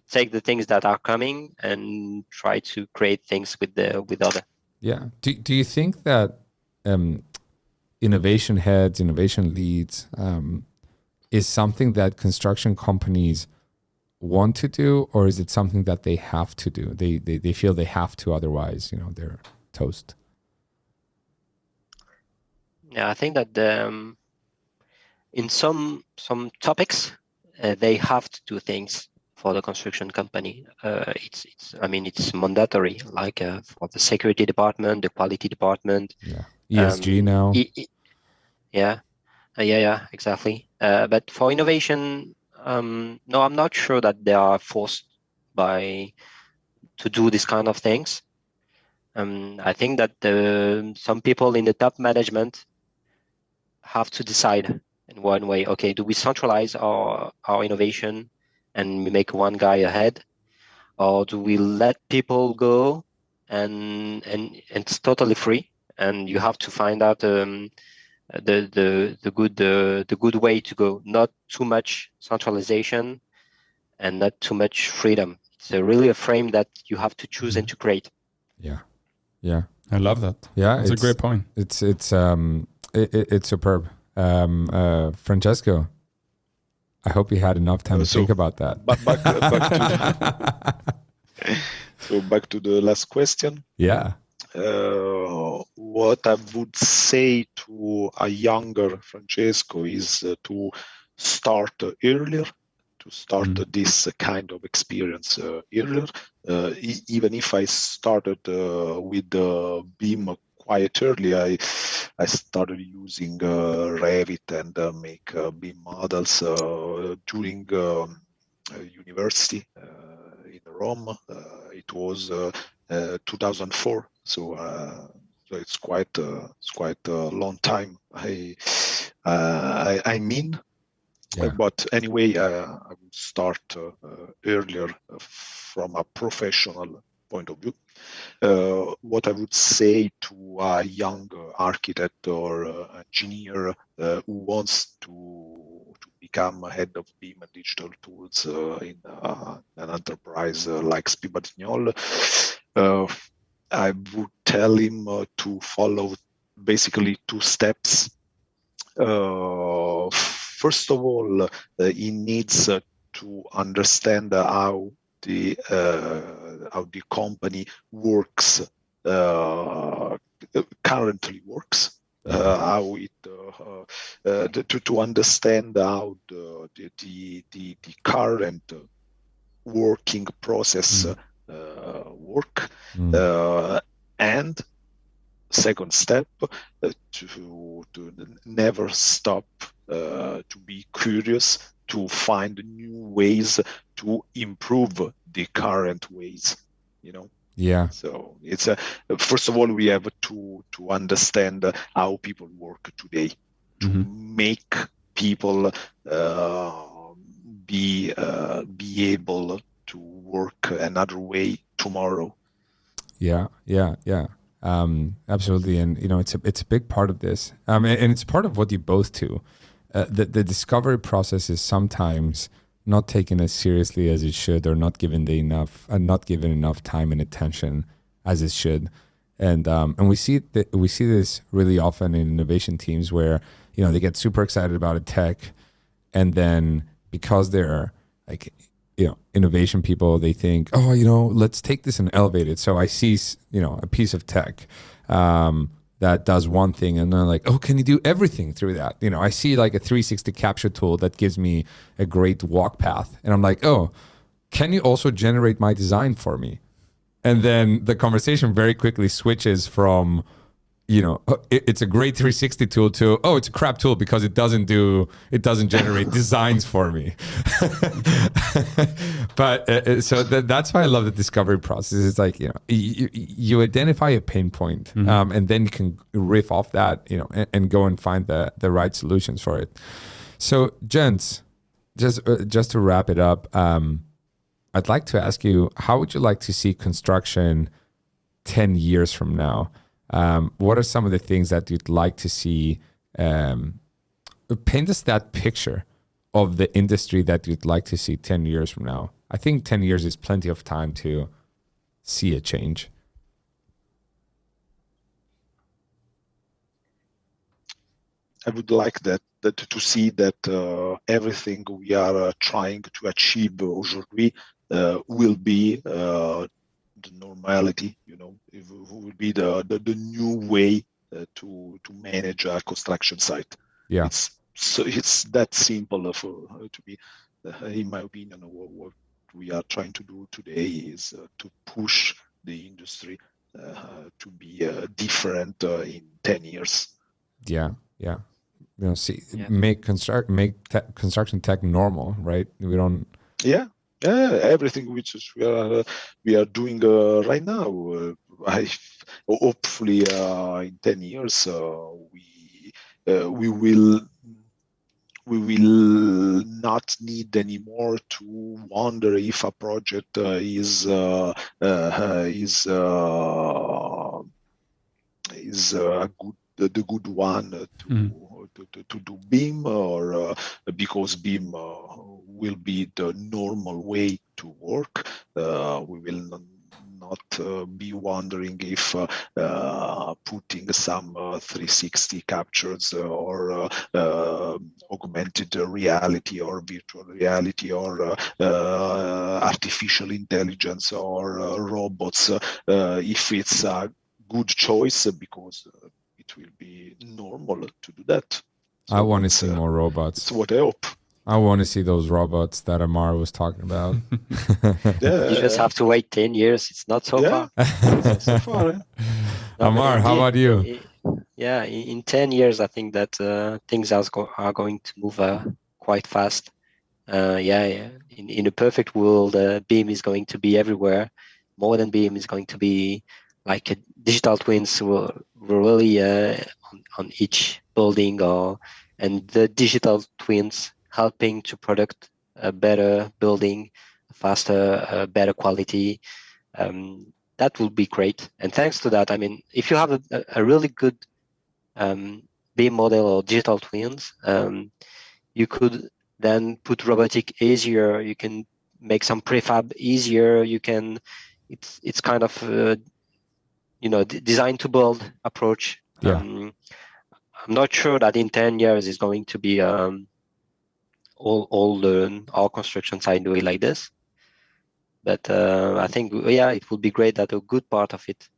take the things that are coming and try to create things with other. Yeah. Do you think that innovation heads, innovation leads is something that construction companies want to do, or is it something that they have to do? They feel they have to, otherwise, they're toast. Yeah, I think that in some topics they have to do things for the construction company. It's mandatory, like for the security department, the quality department. Yeah. ESG now. Exactly. But for innovation, no, I'm not sure that they are forced to do this kind of things. I think that some people in the top management have to decide in one way. Okay, do we centralize our innovation and we make one guy ahead, or do we let people go and it's totally free, and you have to find out the good way to go? Not too much centralization and not too much freedom. It's really a frame that you have to choose and to create. Yeah. I love that. Yeah, it's a great point. It's superb. Francesco, I hope you had enough time to think about that. Back to the last question. Yeah. What I would say to a younger Francesco is to start earlier, to start this kind of experience earlier. Even if I started with BIM quite early, I started using Revit and make BIM models during university in Rome. It was 2004, so it's quite a long time. But anyway, I would start earlier from a professional point of view. What I would say to a young architect or engineer who wants to become a head of BIM and digital tools in an enterprise like Spie Batignolles, I would tell him to follow basically 2 steps. First of all, he needs to understand how the company works, currently works, how it to understand how the current working process work, and second step, to never stop to be curious, to find new ways to improve the current ways, Yeah. So it's first of all, we have to understand how people work today, to make people be able to work another way tomorrow. Yeah. Absolutely, and it's a big part of this, and it's part of what you both do. The discovery process is sometimes not taken as seriously as it should, or not given enough time and attention as it should, and we see this really often in innovation teams where they get super excited about a tech, and then because they're like innovation people, they think, let's take this and elevate it. So I see a piece of tech that does one thing, and they're like, oh, can you do everything through that? I see like a 360 capture tool that gives me a great walk path, and I'm like, oh, can you also generate my design for me? And then the conversation very quickly switches from it's a great 360 tool to, oh, it's a crap tool because it doesn't generate designs for me. But so that's why I love the discovery process. It's like you identify a pain point, and then you can riff off that, and go and find the right solutions for it. So, gents, just to wrap it up, I'd like to ask you, how would you like to see construction 10 years from now? What are some of the things that you'd like to see? Paint us that picture of the industry that you'd like to see 10 years from now. I think 10 years is plenty of time to see a change. I would like that to see that everything we are trying to achieve aujourd'hui will be the normality. It will be the new way to manage a construction site. Yeah, it's that simple to be. In my opinion, what we are trying to do today is to push the industry to be different in 10 years. Yeah. Make construction tech normal, right? We don't. Yeah, everything which is we are doing right now. Hopefully in 10 years we will not need anymore to wonder if a project is a good the good one to do BIM, or because BIM will be the normal way to work. We will not be wondering if putting some 360 captures or augmented reality or virtual reality or artificial intelligence or robots, if it's a good choice, because it will be normal to do that. So I want to see more robots. That's what I hope. I want to see those robots that Ammar was talking about. You just have to wait 10 years. It's not so far. It's not so far. Ammar, how about you? Yeah, in 10 years, I think that things are going to move quite fast. In a perfect world, BIM is going to be everywhere. More than BIM is going to be like digital twins will really on each building, and the digital twins helping to product a better building, faster, better quality. that will be great. And thanks to that, I mean, if you have a really good BIM model or digital twins, you could then put robotic easier. You can make some prefab easier. You can, it's kind of design to build approach. Yeah. I'm not sure that in 10 years is going to be all construction site do it like this. But I think, it would be great that a good part of it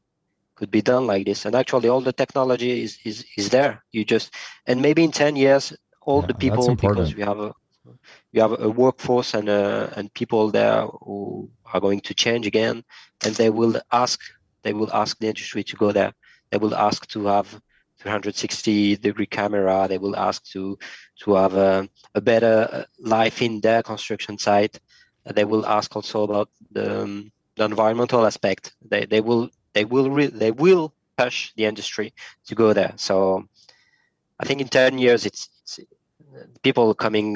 could be done like this. And actually, all the technology is there. And maybe in 10 years, all the people, because we have a workforce and people there who are going to change again, and they will ask the industry to go there. They will ask to have 360-degree camera. They will ask to have a better life in their construction site. They will ask also about the environmental aspect. They will push the industry to go there. So I think in 10 years, it's people coming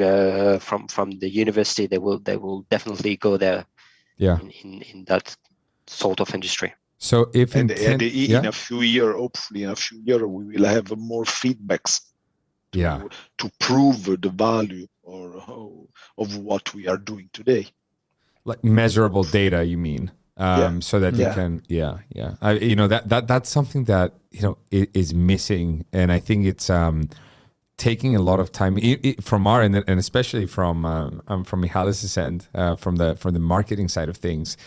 from the university. They will definitely go there. Yeah. In that sort of industry. So if in a few years, hopefully in a few years, we will have more feedbacks to prove the value of what we are doing today. Like measurable data, you mean? So that you can, that's something that is missing, and I think it's taking a lot of time from our end, and especially from Michalis' end, from the marketing side of things,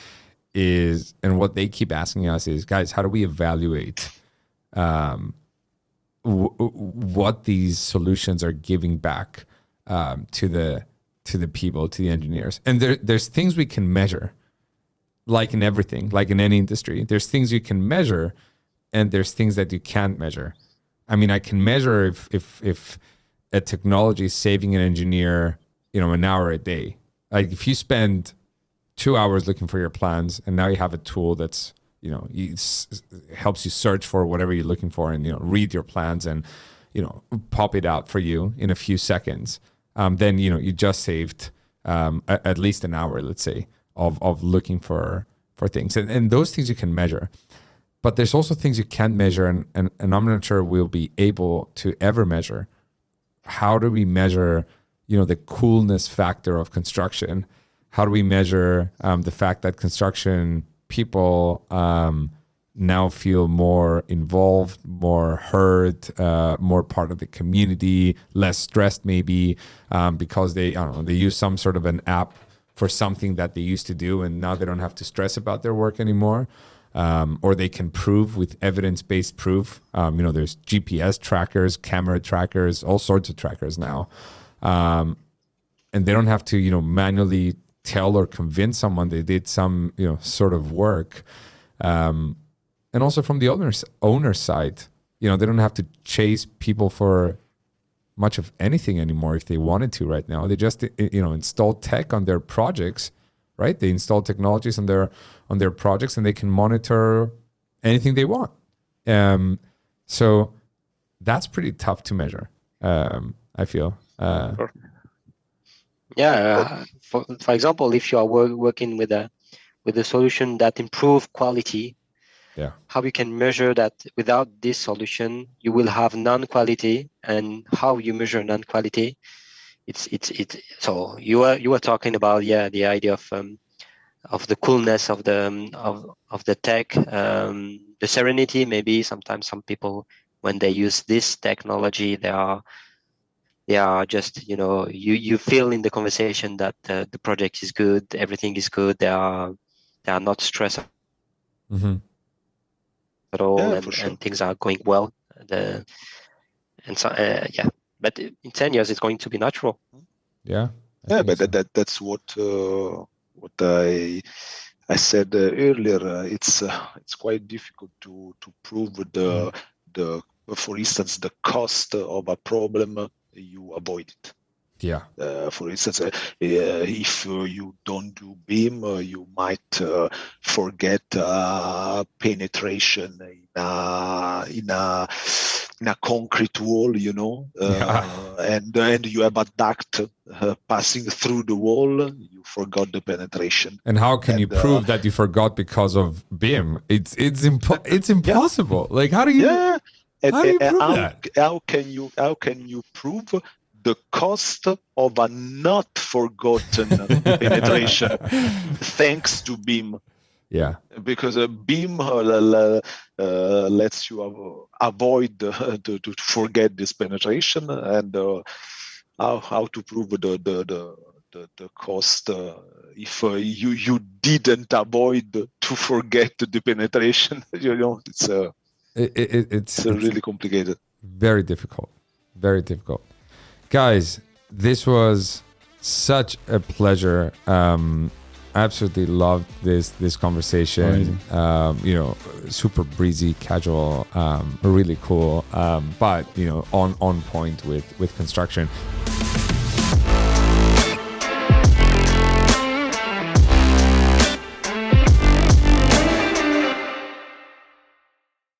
and what they keep asking us is, guys, how do we evaluate what these solutions are giving back to the people, to the engineers? And there's things we can measure. Like in everything, like in any industry, there's things you can measure, and there's things that you can't measure. I mean, I can measure if a technology is saving an engineer, an hour a day. Like if you spend 2 hours looking for your plans, and now you have a tool that's helps you search for whatever you're looking for, and read your plans and pop it out for you in a few seconds. Then you just saved at least an hour, let's say, of looking for things, and those things you can measure. But there's also things you can't measure, and I'm not sure we'll be able to ever measure. How do we measure the coolness factor of construction? How do we measure the fact that construction people now feel more involved, more heard, more part of the community, less stressed maybe, because they use some sort of an app for something that they used to do, and now they don't have to stress about their work anymore, or they can prove with evidence-based proof. There's GPS trackers, camera trackers, all sorts of trackers now, and they don't have to manually tell or convince someone they did some sort of work. And also from the owner's side, they don't have to chase people for much of anything anymore if they wanted to right now. They just install tech on their projects, right? They install technologies on their projects, and they can monitor anything they want. So that's pretty tough to measure, I feel. For example, if you are working with a solution that improve quality, how you can measure that without this solution you will have non-quality, and how you measure non-quality, it's so you were talking about the idea of the coolness of the tech, the serenity. Maybe sometimes some people, when they use this technology, they are just you feel in the conversation that the project is good, everything is good, they are not stressed at all, and things are going well. But in 10 years it's going to be natural. But that's what I said earlier. It's quite difficult to prove the for instance the cost of a problem. You avoid it. For instance, if you don't do BIM, you might forget penetration in a concrete wall, and you have a duct passing through the wall, you forgot the penetration. And how can you prove that you forgot because of BIM? It's impossible. Like, how do you prove that? How can you prove the cost of a not forgotten penetration thanks to BIM? Yeah, because BIM lets you avoid to forget this penetration, and how to prove the cost if you didn't avoid to forget the penetration. It's really complicated. Very difficult. Very difficult. Guys, this was such a pleasure. Absolutely loved this conversation. Super breezy, casual, really cool, but on point with construction.